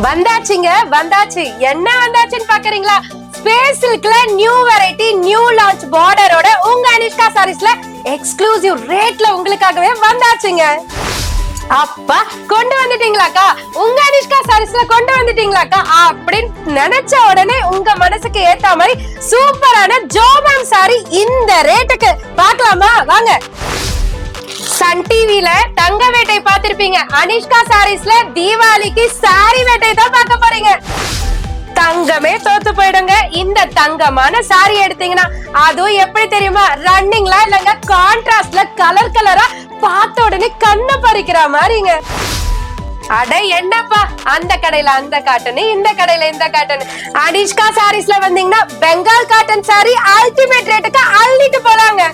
வந்தாச்சுங்க வந்தாச்சு. என்ன வந்தாச்சுன்னு பாக்குறீங்களா? ஸ்பேஸ் சில்க்ல நியூ வெரைட்டி நியூ லான்ச் பார்டரோட உங்க அனிஷ்கா சாரீஸ்ல எக்ஸ்க்ளூசிவ் ரேட்ல உங்களுக்காகவே வந்தாச்சுங்க. அப்பா கொண்டு வந்துட்டீங்களாக்கா, உங்க அனிஷ்கா சாரீஸ்ல கொண்டு வந்துட்டீங்களாக்கா அப்படின்னு நினைச்ச உடனே உங்க மனசுக்கு ஏத்த மாதிரி சூப்பரான ஜோபாம் சாரி இந்த ரேட்டுக்கு பார்க்கலாமா? வாங்க. சன் டிவில தங்க வேட்டை பார்த்திருப்பீங்க. அனிஷ்கா சாரீஸ்ல தீபாவளிக்கு சாரி வேட்டை தான் பார்க்க போறீங்க. தங்கமே தோத்து போயிடுங்க இந்த தங்கமான சாரி எடுத்தீங்கன்னா. அதுவும் எப்படி தெரியுமா? ரன்னிங்ல இல்லங்க கான்ட்ராஸ்ட்ல கலர் கலரா பார்த்த உடனே கண்ணை பறிக்கிற மாதிரிங்க. அட என்னப்பா, அந்த கடையில அந்த காட்டன், இந்த கடையில இந்த காட்டன். அனிஷ்கா சாரீஸ்ல வந்தீங்கன்னா பெங்கால் காட்டன் சாரி அல்டிமேட் ரேட்டுக்கு அள்ளிட்டு போலாங்க.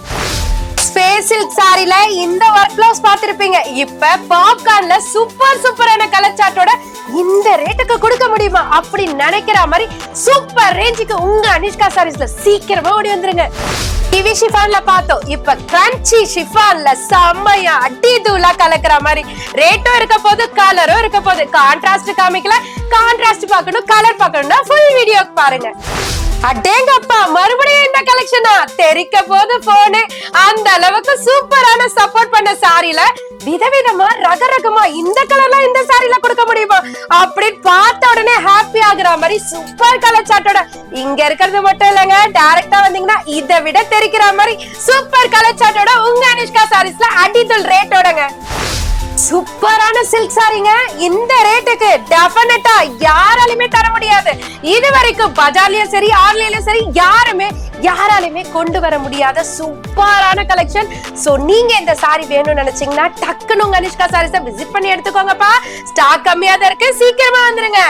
ஸ்பேஸ் சில்க் சாரில இந்த ஒர்க் பிளவுஸ் பார்த்திருப்பீங்க. இப்ப பாப்கார்ன்ல சூப்பரான கலர் சார்ட்டோட இந்த ரேட்டுக்கு கொடுக்க முடியுமா அப்படி நினைக்கிற மாதிரி சூப்பர் ரேஞ்சுக்கு உங்க அனிஷ்கா சாரீஸ்ல சீக்கிரமா ஓடி வந்துருங்க. டிவி ஷிஃபான்ல பார்த்தோம், இப்ப கிரன்ச்சி ஷிஃபான்ல செம்மையா அடி தூளா கலக்குற மாதிரி ரேட்டும் இருக்க போது, கலரும் இருக்க போது. கான்ட்ராஸ்ட் காமிக்கல, கான்ட்ராஸ்ட் பார்க்கணும், கலர் பார்க்கணும்னா ஃபுல் வீடியோ பாருங்க. அடேங்கப்பா, மறுபடியும் என்ன கலெக்ஷனா தெரிக்க போது போனே. அந்த அளவுக்கு சூப்பரான சப்போர்ட் பண்ண சாரில விதவிதமா ரகரகமா இந்த கலர்ல இந்த சாரில கொடுக்க முடியுமா அப்படின்னு பார்த்த உடனே ஹாப்பி ஆகுற மாதிரி சூப்பர் கலர் சார்ட்டோட இங்க இருக்கிறது மட்டும் இல்லங்க, டைரக்டா வந்தீங்கன்னா இதை விட தெரிக்கிற மாதிரி சூப்பர் கலர் சார்ட்டோட உங்க அனிஷ்கா சாரீஸ்ல அடித்தல் ரேட்டோடங்க. சூப்பரான சில்க் சாரிங்க. இந்த ரேட்டுக்கு டெஃபினட்டா யாராலுமே தர முடியாது. இது வரைக்கும் பஜார்லயும் சரி ஆன்லைன்லயும் சரி யாராலுமே கொண்டு வர முடியாத சூப்பரான கலெக்ஷன். சோ நீங்க இந்த சாரி வேணும்னு நினைச்சீங்கன்னா டக்குனு உங்க அனிஷ்கா சாரீஸை விசிட் பண்ணி எடுத்துக்கோங்கப்பா. ஸ்டாக் கம்மியா தான் இருக்கு, சீக்கிரமா வந்துருங்க.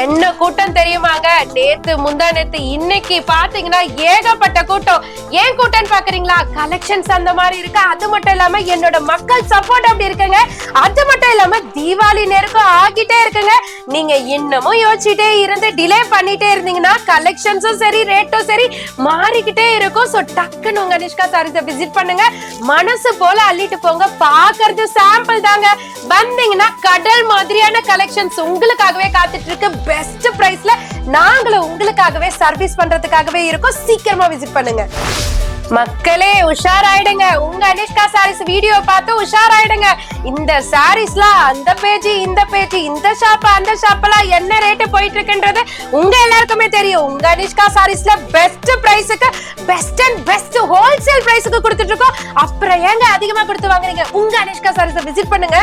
என்ன கூட்டம் தெரியுமாங்க? நேத்து முந்தா நேத்து இன்னைக்கு பாத்தீங்கன்னா ஏகப்பட்ட கூட்டம். ஏன் கூட்டம் பாக்குறீங்களா? கலெக்ஷன்ஸ் அந்த மாதிரி இருக்கு. அது மட்டும் இல்லாம என்னோட மக்கள் சப்போர்ட் அப்படி இருக்குங்க. அது மட்டும் இல்லாம தீபாவளி நெருக்கம் ஆகிட்டே இருக்குங்க. நீங்க இன்னமும் யோசிச்சுட்டே இருந்து டிலே பண்ணிட்டே இருந்தீங்கன்னா கலெக்ஷன்ஸும் சரி ரேட்டும் சரி மாறிக்கிட்டே இருக்கும். சோ டக்குன்னு உங்க அனிஷ்கா சாரீஸை விசிட் பண்ணுங்க, மனசு போல அள்ளிட்டு போங்க. பாக்குறது சாம்பிள் தாங்க, வந்தீங்கன்னா கடல் மாதிரியான கலெக்ஷன்ஸ் உங்களுக்காகவே காத்துட்டு இருக்கு. பெஸ்ட் பிரைஸ்ல நாங்களும் உங்களுக்காகவே சர்வீஸ் பண்றதுக்காகவே இருக்கோம். சீக்கிரமா விசிட் பண்ணுங்க மக்களே. உஷாராயிடுங்க, உங்க அனிஷ்கா சாரீஸ் வீடியோ பார்த்து உஷாராயிடுங்க. இந்த சாரீஸ்ல அந்த பேஜ் இந்த பேஜ், இந்த ஷாப் அந்த ஷாப்லாம் என்ன ரேட் போயிட்டு இருக்குன்றது உங்க எல்லாருக்குமே தெரியும். உங்க அனிஷ்கா சாரீஸ்ல பெஸ்ட் பிரைஸ்க்கு பெஸ்ட் அண்ட் பெஸ்ட் ஹோல்சேல் பிரைஸ்க்கு கொடுத்துட்டு இருக்கோம். அப்புறம் ஏங்க அதிகமா கொடுத்து வாங்குறீங்க? உங்க அனிஷ்கா சாரீஸை விசிட் பண்ணுங்க.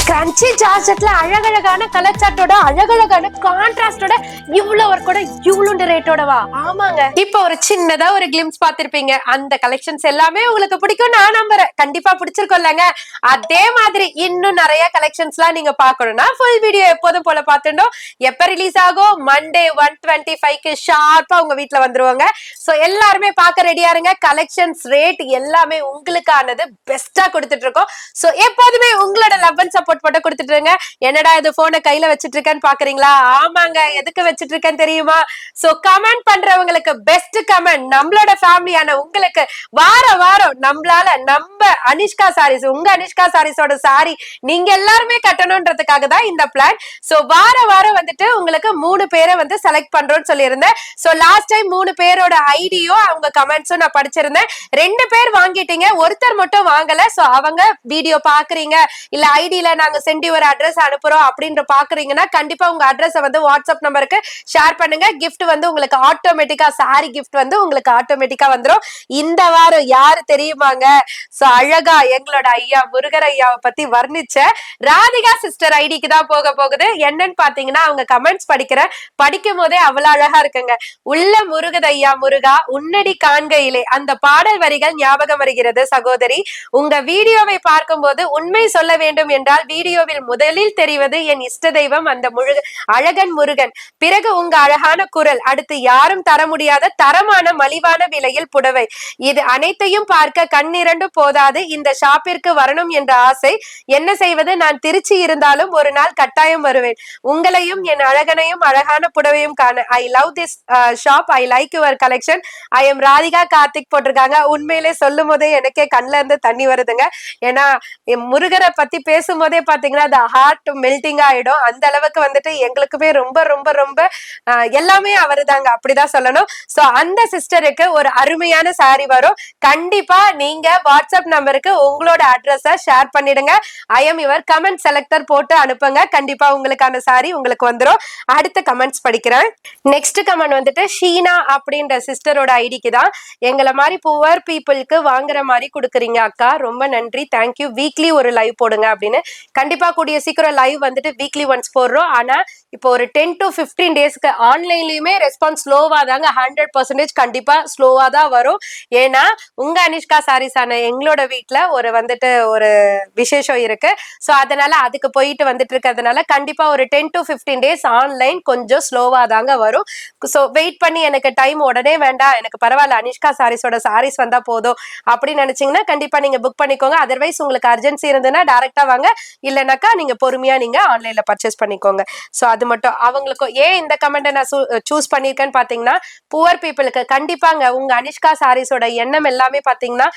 கிரன்ச்சி ஜார்ஜெட்ல அழகழகான கலர் சார்ட்டோட அழகழகான கான்ட்ராஸ்டோட இவ்வளவு ஒர்க்கோட இவ்வளவு ரேட்டோடவா? ஆமாங்க. இப்ப ஒரு சின்னதா ஒரு கிளிம்ஸ் பார்த்திருப்பீங்க. அந்த கலெக்ஷன்ஸ் எல்லாமே உங்களுக்கு பிடிக்கும் நான் நம்புறேன். கண்டிப்பா பிடிச்சிருக்கோம்லங்க. அதே மாதிரி இன்னும் நிறைய கலெக்ஷன்ஸ் எல்லாம் நீங்க பாக்கணும்னா ஃபுல் வீடியோ எப்போதும் போல பாத்துட்டோம். எப்ப ரிலீஸ் ஆகும்? மண்டே 125க்கு ஷார்ப்பா உங்க வீட்டுல வந்துருவாங்க. சோ எல்லாருமே பாக்க ரெடியா இருங்க. கலெக்ஷன்ஸ் ரேட் எல்லாமே உங்களுக்கானது பெஸ்டா கொடுத்துட்டு இருக்கோம். சோ எப்போதுமே உங்களோட லவ் அண்ட் சப்போர்ட் போட்டு கொடுத்துட்டு இருங்க. என்னடா இது போனை கையில வச்சிட்டு இருக்கேன்னு பாக்குறீங்களா? ஆமாங்க, எதுக்கு வச்சிட்டு இருக்கேன்னு தெரியுமா? சோ கமெண்ட் பண்றவங்களுக்கு பெஸ்ட் கமெண்ட் நம்மளோட ஃபேமிலியான உங்களுக்கு வாரம் நம்மளால நம்ம அனிஷ்கா சாரீஸ் உங்க அனிஷ்கா சாரீஸோட சாரி நீங்க எல்லாருமே கட்டணும்ன்றதுக்காக தான் இந்த பிளான். சோ வாரம் வந்துட்டு உங்களுக்கு 3 பேரை வந்து செலக்ட் பண்றோம்னு சொல்லியிருந்தேன். சோ லாஸ்ட் டைம் 3 பேரோட ஐடியும் அவங்க கமெண்ட்ஸும் நான் படிச்சிருந்தேன். 2 பேர் வாங்கிட்டீங்க, ஒருத்தர் மட்டும் வாங்கல. சோ அவங்க வீடியோ பாக்குறீங்க இல்ல ஐடியில நாங்க சென்ட் ஒரு அட்ரஸ் அனுப்புறோம் அப்படின்ற பாக்குறீங்கன்னா கண்டிப்பா உங்க அட்ரஸ் வந்து வாட்ஸ்அப் நம்பருக்கு ஷேர் பண்ணுங்க. கிஃப்ட் வந்து உங்களுக்கு ஆட்டோமேட்டிக்கா சாரி கிஃப்ட் வந்து உங்களுக்கு ஆட்டோமேட்டிக்கா வந்துரும். இந்த வாரம் யாரு தெரியுமாங்க? சோ அழகா எங்களோட ஐயா முருகர் ஐயாவை பத்தி வர்ணிச்ச ராதிகா சிஸ்டர் ஐடிக்கு தான் போக போகுது. என்னன்னு பாத்தீங்கன்னா அவங்க கமெண்ட்ஸ் படிக்கும் போதே அவ்வளவு அழகா இருக்குங்க. உள்ள முருகது ஐயா முருகா உன்னடி காண்கையிலே அந்த பாடல் வரிகள் ஞாபகம் வருகிறது சகோதரி. உங்க வீடியோவை பார்க்கும் போது உண்மை சொல்ல வேண்டும் என்றால் வீடியோவில் முதலில் தெரிவது என் இஷ்ட தெய்வம் அந்த அழகன் முருகன். பிறகு உங்க அழகான குரல், அடுத்து யாரும் தர முடியாத தரமான மலிவான விலையில் புடவை. இது அனைத்தையும் பார்க்க கண்ணிரண்டு போதாது. இந்த ஷாப்பிற்கு வரணும் என்ற ஆசை. என்ன செய்வது, நான் திருச்சி இருந்தாலும் ஒரு நாள் கட்டாயம் வருவேன். உங்களையும் என் அழகனையும் அழகான புடவையும் காண. I love this shop, I like your collection. I am Radhika Karthik போட்டிருக்காங்க. உண்மையிலே சொல்லும் போதே எனக்கே கண்ல இருந்து தண்ணி வருதுங்க. ஏன்னா முருகரை பத்தி பேசும்போதே பாத்தீங்கன்னா அந்த ஹார்ட் மெல்டிங் ஆயிடும். அந்த அளவுக்கு வந்துட்டு எங்களுக்குமே ரொம்ப ரொம்ப ரொம்ப எல்லாமே அவரு தாங்க, அப்படிதான் சொல்லணும். சோ அந்த சிஸ்டருக்கு ஒரு அருமையான சாரி வரும். கண்டிப்பா நீங்க வாட்ஸ்அப் நம்பருக்கு உங்களோட அட்ரஸ ஷேர் பண்ணிடுங்க. I am your comment selector போட்டு அனுப்புங்க. கண்டிப்பா உங்களுக்கான சாரி உங்களுக்கு வந்துடும். அடுத்த கமெண்ட்ஸ் படிக்கிறேன். நெக்ஸ்ட் கமெண்ட் வந்துட்டு ஷீனா அப்படின்ற சிஸ்டரோட ஐடிக்கு தான். எங்களை மாதிரி புவர் பீப்புளுக்கு வாங்குற மாதிரி கொடுக்குறீங்க அக்கா, ரொம்ப நன்றி, தேங்க்யூ. வீக்லி ஒரு லைவ் போடுங்க அப்படின்னு. கண்டிப்பா கூடிய சீக்கிரம் லைவ் வந்துட்டு வீக்லி ஒன்ஸ் போடுறோம். ஆனா இப்போ ஒரு 10 to 15 டேஸ்க்கு ஆன்லைன்லயுமே ரெஸ்பான்ஸ் ஸ்லோவா தாங்க, 100% கண்டிப்பா ஸ்லோவா தான் வரும். ஏன்னா உங்க அனிஷ்கா சாரீஸ் ஆன எங்களோட வீட்டுல ஒரு வந்துட்டு ஒரு விசேஷம் இருக்கு. சோ அதனால அதுக்கு போயிட்டு வந்துட்டு இருக்கிறதுனால கண்டிப்பா ஒரு 10 to 15 டேஸ் ஆன்லைன் கொஞ்சம் ஸ்லோவா தாங்க வரும். சோ வெயிட் பண்ணி எனக்கு டைம் உடனே வேண்டாம், எனக்கு பரவாயில்ல அனிஷ்கா சாரீஸோட சாரீஸ் வந்தா போதும் அப்படின்னு நினைச்சீங்கன்னா கண்டிப்பா நீங்க புக் பண்ணிக்கோங்க. அதர்வைஸ் உங்களுக்கு அர்ஜென்சி இருந்ததுன்னா டைரக்டா வாங்க, இல்லைனாக்கா நீங்க பொறுமையா நீங்க ஆன்லைன்ல பர்ச்சேஸ் பண்ணிக்கோங்க. சோ அது மட்டும். அவங்களுக்கு ஏன் இந்த கமெண்ட் நான் சூஸ் பண்ணிருக்கேன்னு பாத்தீங்கன்னா, புவர் பீப்புளுக்கு கண்டிப்பாங்க உங்க அனிஷ்கா சாரீஸோட எண்ணம் எல்லாமே பாத்தீங்கன்னா,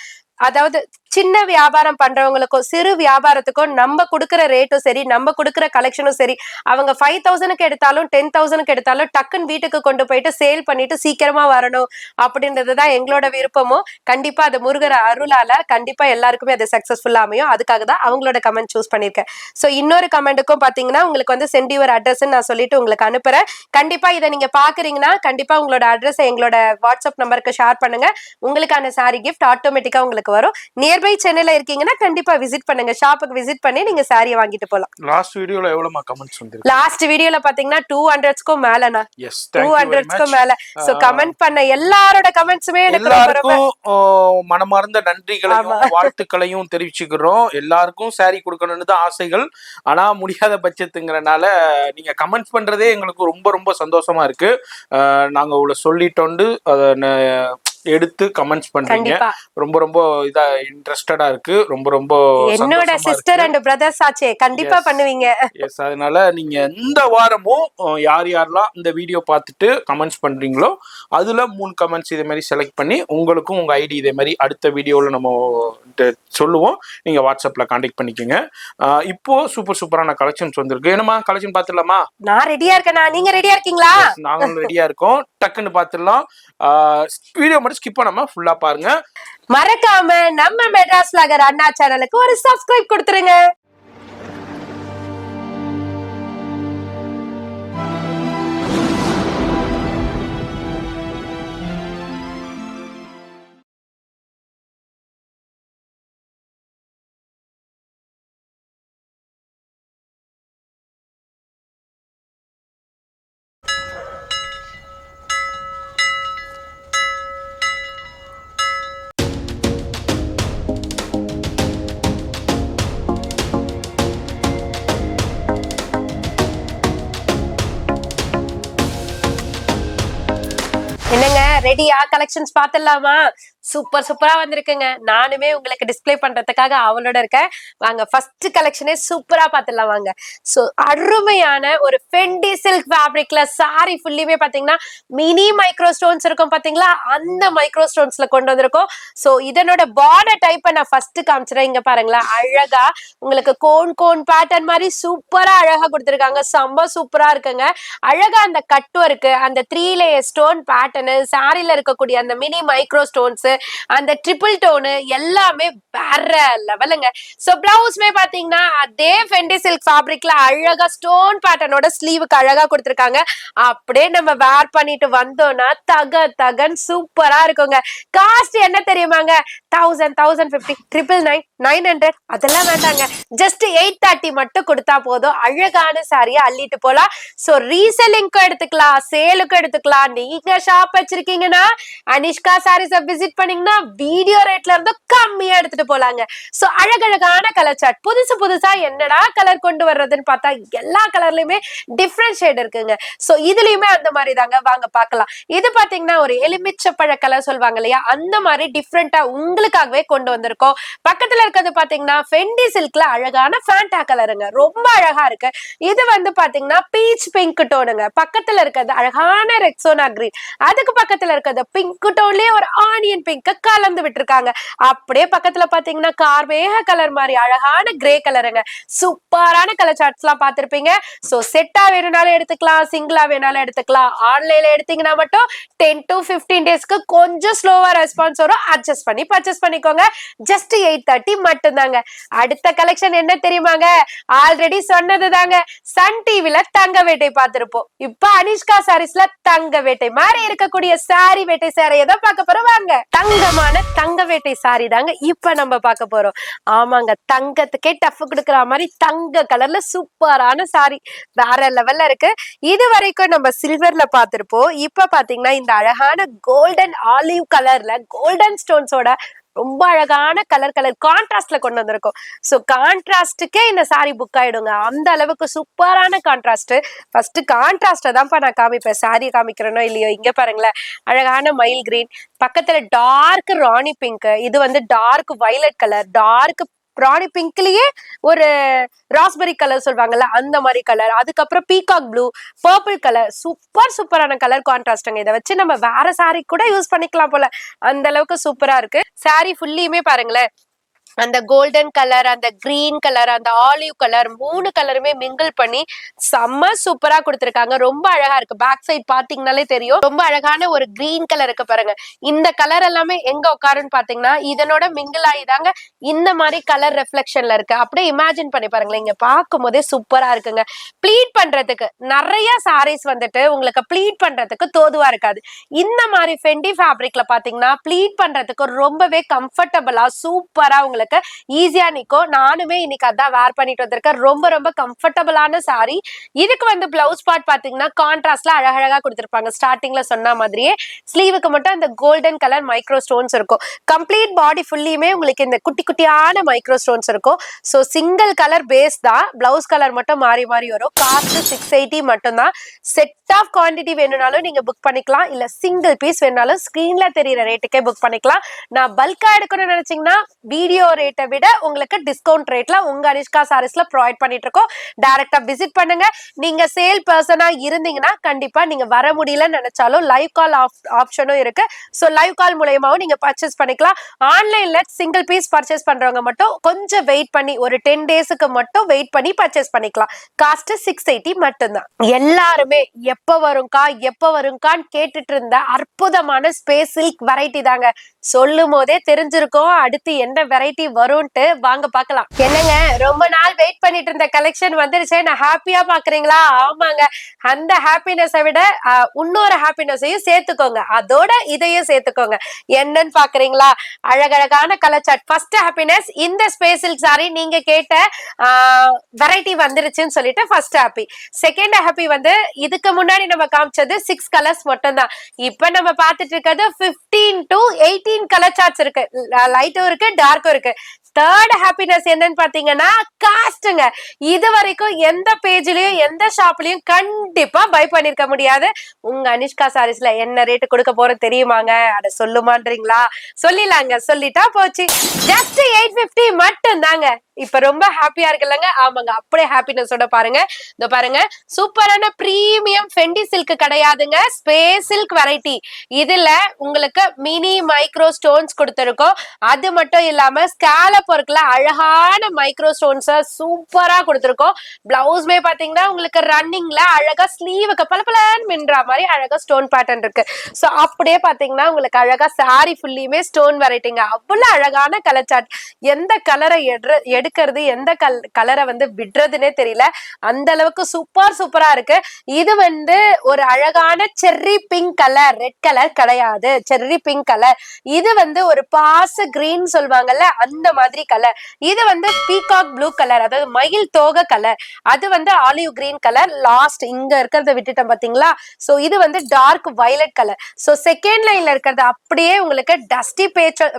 அதாவது சின்ன வியாபாரம் பண்றவங்களுக்கும் சிறு வியாபாரத்துக்கும் நம்ம கொடுக்குற ரேட்டும் சரி, நம்ம கொடுக்குற கலெக்ஷனும் சரி, அவங்க 5,000க்கு எடுத்தாலும் 10,000க்கு எடுத்தாலும் டக்குன்னு வீட்டுக்கு கொண்டு போயிட்டு சேல் பண்ணிட்டு சீக்கிரமா வரணும் அப்படின்றதுதான் எங்களோட விருப்பமும். கண்டிப்பா அது முருகர் அருளால கண்டிப்பா எல்லாருக்குமே அது சக்சஸ்ஃபுல்லா அமையும். அதுக்காக தான் அவங்களோட கமெண்ட் சூஸ் பண்ணிருக்கேன். சோ இன்னொரு கமெண்ட்டுக்கும் பாத்தீங்கன்னா, உங்களுக்கு வந்து சென்ட் யுவர் அட்ரஸ் நான் சொல்லிட்டு உங்களுக்கு அனுப்புறேன். கண்டிப்பா இதை நீங்க பாக்குறீங்கன்னா கண்டிப்பா உங்களோட அட்ரஸ் எங்களோட வாட்ஸ்அப் நம்பருக்கு ஷேர் பண்ணுங்க. உங்களுக்கான சாரி கிஃப்ட் ஆட்டோமேட்டிக்கா உங்களுக்கு வரும். நியர்பை சென்னையில இருக்கீங்கன்னா கண்டிப்பா விசிட் பண்ணுங்க, ஷாப்புக்கு விசிட் பண்ணி நீங்க சாரியை வாங்கிட்டு போலாம். லாஸ்ட் வீடியோல எவ்வளவு கமெண்ட்ஸ் வந்திருக்கு? லாஸ்ட் வீடியோல பாத்தீங்கன்னா 200க்கும் மேலனா. எஸ், 200க்கும் மேல. சோ கமெண்ட் பண்ண எல்லாரோட கமெண்ட்ஸுமே எனக்கு எல்லாருக்கும் மனமார்ந்த நன்றிகளையும் வாழ்த்துக்களையும் தெரிவிச்சுக்கிறோம். எல்லாருக்கும் சாரி கொடுக்கணும்னு தான் ஆசைகள், ஆனா முடியாத பட்சத்துங்கிறனால நீங்க கமெண்ட் பண்றதே எங்களுக்கு ரொம்ப ரொம்ப சந்தோஷமா இருக்கு. நாங்க உங்களை சொல்லிட்டோண்டு எடுத்து கமெண்ட்ஸ் பண்றீங்க, ரொம்ப ரொம்ப இதா இன்ட்ரெஸ்டடா இருக்கு, ரொம்ப ரொம்ப என்னோட சிஸ்டர் அண்ட் பிரதர்ஸ் ஆச்சே, கண்டிப்பா பண்ணுவீங்க. எஸ், அதனால நீங்க இந்த வாரமும் யார் யாரெல்லாம் இந்த வீடியோ பார்த்துட்டு கமெண்ட்ஸ் பண்றீங்களோ அதுல 3 கமெண்ட்ஸ் இதே மாதிரி செலக்ட் பண்ணி உங்களுக்கும் உங்க ஐடி இதே மாதிரி அடுத்த வீடியோல நம்ம சொல்லுவோம், நீங்க வாட்ஸ்அப்ல கான்டாக்ட் பண்ணிக்கோங்க. இப்போ சூப்பரான கலெக்ஷன்ஸ் வந்திருக்கு. என்னமா கலெக்ஷன் பாத்துடலாமா? நான் ரெடியா இருக்கேன். நீங்க ரெடியா இருக்கீங்களா? நாங்களும் ரெடியா இருக்கோம். டக்குன்னு பாத்துடலாம். வீடியோ மட்டும் ஸ்கிப் பண்ணாம ஃபுல்லா பாருங்க. மறக்காம நம்ம மெட்ராஸ் வ்ளாகர் அண்ணா சேனலுக்கு ஒரு சப்ஸ்கிரைப் கொடுத்துருங்க. என்னங்க ரெடியா? கலெக்ஷன்ஸ் பாத்துடலாமா? சூப்பரா வந்திருக்குங்க. நானுமே உங்களுக்கு டிஸ்பிளே பண்றதுக்காக அவளோட இருக்கேன். வாங்க ஃபர்ஸ்ட் கலெக்ஷனே சூப்பரா பாத்துடலாம் வாங்க. சோ அருமையான ஒரு ஃபெண்டி சில்க் ஃபேப்ரிக்ல சாரி ஃபுல்லியுமே பாத்தீங்கன்னா மினி மைக்ரோ ஸ்டோன்ஸ் இருக்கும் பாத்தீங்களா, அந்த மைக்ரோ ஸ்டோன்ஸ்ல கொண்டு வந்திருக்கோம். சோ இதனோட பார்டர் டைப்பை நான் ஃபர்ஸ்ட் காமிச்சிடறேன். இங்க பாருங்களேன், அழகா உங்களுக்கு கோன் பேட்டர்ன் மாதிரி சூப்பரா அழகா கொடுத்துருக்காங்க. செம்ம சூப்பரா இருக்குங்க. அழகா அந்த கட் ஒர்க், அந்த 3 லேயர் ஸ்டோன் பேட்டர்ன், சாரில இருக்கக்கூடிய அந்த மினி மைக்ரோ ஸ்டோன்ஸ், அந்த ட்ரிபிள் டோனு எல்லாமே வேற லெவலுங்க. சோ பிளவுஸ்மே பாத்தீங்கன்னா அதே ஃபெண்டி சில்க் ஃபேப்ரிக்ல அழகா ஸ்டோன் பேட்டர்னோட ஸ்லீவுக்கு அழகா கொடுத்திருக்காங்க. அப்படியே நம்ம வேர் பண்ணிட்டு வந்தோம்னா தகன் சூப்பரா இருக்குங்க. காஸ்ட் என்ன தெரியுமாங்க? 1000, 1050, 999, 900 அதெல்லாம் வேண்டாங்க. ஜஸ்ட் 830 மட்டும் கொடுத்தா போதும். அழகான சாரியை அள்ளிட்டு போலாம். சோ ரீசெல்லிங்க்கும் எடுத்துக்கலாம், சேலுக்கும் எடுத்துக்கலாம். நீங்க ஷாப் வச்சிருக்கீங்கன்னா அனிஷ்கா சாரீஸை விசிட் பண்ணீங்கன்னா வீடியோ ரேட்ல இருந்து கம்மியா எடுத்துட்டு போலாங்க. சோ அழகழகான கலர் சார்ட், புதுசு புதுசா என்னடா கலர் கொண்டு வர்றதுன்னு பார்த்தா எல்லா கலர்லயுமே டிஃப்ரெண்ட் ஷேட் இருக்குங்க. சோ இதுலயுமே அந்த மாதிரி தாங்க, வாங்க பார்க்கலாம். இது பாத்தீங்கன்னா ஒரு எலுமிச்சப்பழ கலர் சொல்லுவாங்க இல்லையா, அந்த மாதிரி டிஃப்ரெண்டா உங்களுக்காகவே கொண்டு வந்திருக்கோம். பக்கத்துல இருக்கிறது பாத்தீங்கன்னா ஃபெண்டி சில்க்ல அழகான ஃபேண்டா கலருங்க, ரொம்ப அழகா இருக்கு. இது வந்து பாத்தீங்கன்னா பீச் பிங்க் டோனுங்க. பக்கத்துல இருக்கிறது அழகான ரெக்ஸோனா கிரீன், அதுக்கு பக்கத்துல இருக்கிறது பிங்க் டோன்லயே ஒரு ஆனியன் பிங்க் கலந்து விட்டுருக்காங்க. அப்படியே பக்கத்துல பாத்தீங்கன்னா கார்மேக கலர் மாதிரி அழகான கிரே கலருங்க. சூப்பரான கலர் சார்ட்ஸ் எல்லாம் பார்த்திருப்பீங்க. சோ செட்டா வேணும்னாலும் எடுத்துக்கலாம், சிங்கிளா வேணாலும் எடுத்துக்கலாம். ஆன்லைன்ல எடுத்தீங்கன்னா மட்டும் 10 to 15 டேஸ்க்கு கொஞ்சம் ஸ்லோவா ரெஸ்பான்ஸ் வரும், அட்ஜஸ்ட் பண்ணி பர்ச்சேஸ் பண்ணிக்கோங்க. ஜஸ்ட் 830 மட்டும் தாங்க. அடுத்த கலெக்ஷன் என்ன தெரியுமாங்க, ஆல்ரெடி சொன்னது தாங்க, சன் டிவில தங்க வேட்டை பார்த்திருப்போம். இப்ப அனிஷ்கா சாரீஸ்ல தங்க வேட்டை மாதிரி இருக்கக்கூடிய சாரி வேட்டை சாரியை தான் பார்க்க போறோம். வாங்க, தங்கமான தங்க வேட்டை சாரி தாங்க இப்ப நம்ம பார்க்க போறோம். ஆமாங்க, தங்கத்துக்கே டஃப் கொடுக்குற மாதிரி தங்க கலர்ல சூப்பரான சாரி, வேற லெவல்ல இருக்கு. இது வரைக்கும் நம்ம சில்வர்ல பார்த்திருப்போம். இப்ப பாத்தீங்கன்னா இந்த அழகான கோல்டன் ஆலிவ் கலர்ல கோல்டன் ஸ்டோன்ஸோட ரொம்ப அழகான கலர் கான்ட்ராஸ்ட்ல கொண்டு வந்திருக்கோம். சோ கான்ட்ராஸ்டுக்கே இந்த சாரி புக் ஆயிடுங்க, அந்த அளவுக்கு சூப்பரான கான்ட்ராஸ்ட். ஃபர்ஸ்ட் கான்ட்ராஸ்ட தான்ப்பா நான் காமிப்பேன், சாரி காமிக்கிறேனோ இல்லையோ. இங்க பாருங்களேன், அழகான மயில் கிரீன், பக்கத்துல டார்க் ராணி பிங்க், இது வந்து டார்க் வயலட் கலர், டார்க் ராணி பிங்க்லயே ஒரு ராஸ்பெரி கலர் சொல்லுவாங்கல்ல அந்த மாதிரி கலர், அதுக்கப்புறம் பீகாக் ப்ளூ, பர்பிள் கலர், சூப்பரான கலர் கான்ட்ராஸ்ட்ங்க. இதை வச்சு நம்ம வேற சாரி கூட யூஸ் பண்ணிக்கலாம் போல, அந்த அளவுக்கு சூப்பரா இருக்கு. சாரி ஃபுல்லியுமே பாருங்களேன், அந்த கோல்டன் கலர், அந்த கிரீன் கலர், அந்த ஆலிவ் கலர், மூணு கலருமே மிங்கிள் பண்ணி செம்ம சூப்பரா கொடுத்திருக்காங்க. ரொம்ப அழகா இருக்கு. பேக் சைட் பாத்தீங்கன்னாலே தெரியும், ரொம்ப அழகான ஒரு கிரீன் கலர் இருக்கு பாருங்க. இந்த கலர் எல்லாமே எங்க உட்காருன்னு பாத்தீங்கன்னா இதனோட மிங்கிள் ஆயிதாங்க இந்த மாதிரி கலர் ரெஃப்ளெக்ஷன்ல இருக்கு. அப்படியே இமேஜின் பண்ணி பாருங்களேன், இங்க பார்க்கும் போதே சூப்பரா இருக்குங்க. ப்ளீட் பண்றதுக்கு நிறைய சாரீஸ் வந்துட்டு உங்களுக்கு ப்ளீட் பண்றதுக்கு தோதுவா இருக்காது. இந்த மாதிரி ஃபெண்டி ஃபேப்ரிக்ல பாத்தீங்கன்னா ப்ளீட் பண்றதுக்கு ரொம்பவே கம்ஃபர்டபுளா சூப்பரா உங்களுக்கு ஈஸியா நிக்கும். நானுமே இன்னைக்கு அதான் வேர் பண்ணிட்டு வந்திருக்கேன். ரொம்ப கம்ஃபர்டபுளான சாரி. இதுக்கு வந்து பிளவுஸ் பார்ட் பாத்தீங்கன்னா கான்ட்ராஸ்ட்ல அழகழகா கொடுத்திருப்பாங்க. ஸ்டார்டிங்ல சொன்ன மாதிரியே ஸ்லீவுக்கு மட்டும் அந்த கோல்டன் கலர் மைக்ரோ ஸ்டோன்ஸ் இருக்கும். கம்ப்ளீட் பாடி ஃபுல்லியுமே உங்களுக்கு இந்த குட்டி குட்டியான மைக்ரோ ஸ்டோன்ஸ் இருக்கும். சோ சிங்கிள் கலர் பேஸ் தான், பிளவுஸ் கலர் மட்டும் மாறி வரும். காஸ்ட் 680 மட்டும் தான். செட் ஆஃப் குவான்டிட்டி வேணும்னாலும் நீங்க புக் பண்ணிக்கலாம், இல்ல சிங்கிள் பீஸ் வேணும்னாலும் ஸ்கிரீன்ல தெரியுற ரேட்டுக்கே புக் பண்ணிக்கலாம். நான் பல்கா எடுக்கணும்னு நினைச்சீங்கன்னா வீடியோ ரேட்டை விட உங்களுக்கு டிஸ்கவுண்ட் ரேட்ல உங்க அனிஷ்கா சாரீஸ்ல ப்ரொவைட் பண்ணிட்டு இருக்கோம். டைரக்டா விசிட் பண்ணுங்க. நீங்க சேல் பர்சனா இருந்தீங்கன்னா கண்டிப்பா நீங்க வர முடியலன்னு நினைச்சாலும் லைவ் கால் ஆப்ஷனும் இருக்கு. சோ லைவ் கால் மூலமாவும் நீங்க பர்ச்சேஸ் பண்ணிக்கலாம். ஆன்லைன்ல சிங்கிள் பீஸ் பர்ச்சேஸ் பண்றவங்க மட்டும் கொஞ்சம் வெயிட் பண்ணி ஒரு 10 டேஸ்க்கு மட்டும் வெயிட் பண்ணி பர்ச்சேஸ் பண்ணிக்கலாம். காஸ்ட் 680 மட்டும்தான். எல்லாருமே எப்ப வரும்கான்னு கேட்டுட்டு இருந்த அற்புதமான ஸ்பேஸ் சில்க் வெரைட்டி தாங்க. சொல்லும் போதே தெரிஞ்சிருக்கும் அடுத்து என்ன வெரைட்டி வரும்ட்டு. வாங்க பார்க்கலாம். என்னங்க, ரொம்ப நாள் வெயிட் பண்ணிட்டு இருந்த கலெக்ஷன் வந்துருச்சு, நான் ஹாப்பியா பாக்குறீங்களா? ஆமாங்க, அந்த ஹாப்பினஸை விட இன்னொரு ஹாப்பினஸையும் சேர்த்துக்கோங்க, அதோட இதையும் சேர்த்துக்கோங்க. என்னன்னு பாக்குறீங்களா? அழகழகான கலர் சார்ட். ஃபர்ஸ்ட் ஹாப்பினஸ், இந்த ஸ்பேஸ் சில்க் சாரி நீங்க கேட்ட வெரைட்டி வந்துருச்சுன்னு சொல்லிட்டு ஃபர்ஸ்ட் ஹாப்பி. செகண்ட் ஹாப்பி வந்து இதுக்கு முன்னாடி நம்ம காமிச்சது 6 கலர்ஸ் மட்டும் தான். இப்ப நம்ம பார்த்துட்டு இருக்கிறது 15 to 18 கலர் சார்ட்ஸ் இருக்கு. லைட்டும் இருக்கு, டார்க்கும் இருக்கு. தேர்ட் ஹாப்பினஸ் என்னன்னு பாத்தீங்கன்னா காஸ்ட்ங்க. இது வரைக்கும் எந்த பேஜ்லயும் எந்த ஷாப்லயும் கண்டிப்பா பை பண்ணிருக்க முடியாது. உங்க அனிஷ்கா சாரீஸ்ல என்ன ரேட் கொடுக்க போறோம் தெரியுமாங்க? அட சொல்லுமான்றீங்களா? சொல்லிடலாங்க, சொல்லிட்டா போச்சு. ஜஸ்ட் 850 மட்டும் தாங்க. இப்ப ரொம்ப ஹாப்பியா இருக்குல்லங்க? ஆமாங்க, அப்படியே ஹாப்பினஸோட பாருங்க. இந்த பாருங்க, சூப்பரான பிரீமியம் ஃபெண்டி சில்க் கிடையாதுங்க, ஸ்பேஸ் சில்க் வெரைட்டி. இதுல உங்களுக்கு மினி மைக்ரோ ஸ்டோன்ஸ் கொடுத்திருக்கோம். அது மட்டும் இல்லாம ஸ்காலப் ஒர்க்ல அழகான மைக்ரோ ஸ்டோன்ஸ் சூப்பரா கொடுத்திருக்கோம். பிளவுஸ்மே பாத்தீங்கன்னா உங்களுக்கு ரன்னிங்ல அழகா ஸ்லீவுக்கு பலபலன்னு மின்ற மாதிரி அழகா ஸ்டோன் பேட்டர்ன் இருக்கு. சோ அப்படியே பாத்தீங்கன்னா உங்களுக்கு அழகா சாரி ஃபுல்லியுமே ஸ்டோன் வெரைட்டிங்க. அவ்வளவு அழகான கலர் சார்ட். எந்த கலரை எடுக்கிறது, எந்த கலரை வந்து விடுறதுன்னே தெரியல, அந்த அளவுக்கு சூப்பரா இருக்கு. இது வந்து ஒரு அழகான cherry pink colour, red colour கிடையாது, செர்ரி பிங்க் கலர். இது வந்து ஒரு பாஸ் கிரீன் சொல்லுவாங்கல்ல அந்த மாதிரி மாதிரி கலர். இது வந்து பீகாக் ப்ளூ கலர், அதாவது மயில் தோகை கலர். அது வந்து ஆலிவ் கிரீன் கலர். லாஸ்ட் இங்க இருக்கிறத விட்டுட்டேன் பாத்தீங்களா? சோ இது வந்து dark violet colour. So second லைன்ல இருக்கிறது அப்படியே உங்களுக்கு டஸ்டி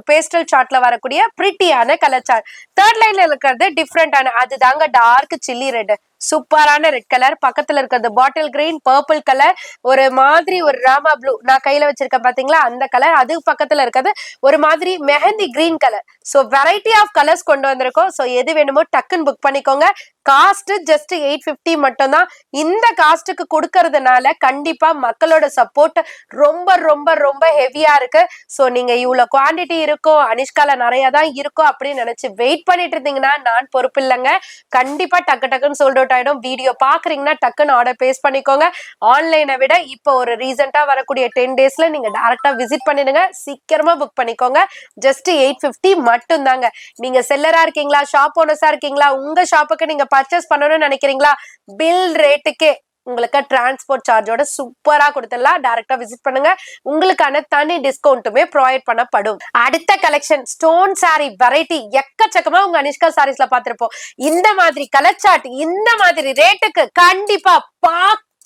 பேஸ்டல் சார்ட்ல வரக்கூடிய பிரிட்டியான கலர் சார்ட். தேர்ட் லைன்ல இருக்கிறது டிஃப்ரெண்டான, அதுதாங்க டார்க் சில்லி ரெட், சூப்பரான ரெட் கலர். பக்கத்துல இருக்கிறது பாட்டில் கிரீன் பர்பிள் கலர், ஒரு மாதிரி ஒரு ராமா ப்ளூ நான் கையில வச்சிருக்கேன் பாத்தீங்களா அந்த கலர். அது பக்கத்துல இருக்கிறது ஒரு மாதிரி mehndi green colour. So variety of colours கொண்டு வந்திருக்கோம். சோ எது வேணுமோ டக்குன்னு புக் பண்ணிக்கோங்க. காஸ்ட் ஜஸ்ட் 850 மட்டும் தான். இந்த காஸ்ட்டுக்கு கொடுக்கறதுனால கண்டிப்பா மக்களோட சப்போர்ட் ரொம்ப ரொம்ப ரொம்ப ஹெவியா இருக்கு. சோ நீங்க இவ்வளவு குவாண்டிட்டி இருக்கும், அனிஷ்கால நிறைய தான் இருக்கும் அப்படின்னு நினைச்சு வெயிட் பண்ணிட்டு இருந்தீங்கன்னா நான் பொறுப்பு இல்லைங்க. கண்டிப்பா டக்கு டக்குன்னு சோல்ட் அவுட் ஆயிடும். வீடியோ பாக்குறீங்கன்னா டக்குன்னு ஆர்டர் பேஸ் பண்ணிக்கோங்க. ஆன்லைனை விட இப்போ ஒரு ரீசெண்டா வரக்கூடிய 10 டேஸ்ல நீங்க டைரக்டா விசிட் பண்ணிடுங்க. சீக்கிரமா புக் பண்ணிக்கோங்க. ஜஸ்ட் 850 மட்டும் தாங்க. நீங்க செல்லரா இருக்கீங்களா, ஷாப் ஓனர்ஸா இருக்கீங்களா, உங்க ஷாப்புக்கு நீங்க பர்ச்சேஸ் பண்ணணும்னு நினைக்கிறீங்களா, பில் ரேட்டுக்கே உங்களுக்கு டிரான்ஸ்போர்ட் சார்ஜோட சூப்பரா கொடுத்துடலாம். டைரக்டா விசிட் பண்ணுங்க. உங்களுக்கான தனி டிஸ்கவுண்ட்டுமே ப்ரொவைட் பண்ணப்படும். அடுத்த கலெக்ஷன் ஸ்டோன் சாரி வெரைட்டி எக்கச்சக்கமா உங்க அனிஷ்கா சாரீஸ்ல பாத்திருப்போம். இந்த மாதிரி கலர் சார்ட் இந்த மாதிரி ரேட்டுக்கு கண்டிப்பா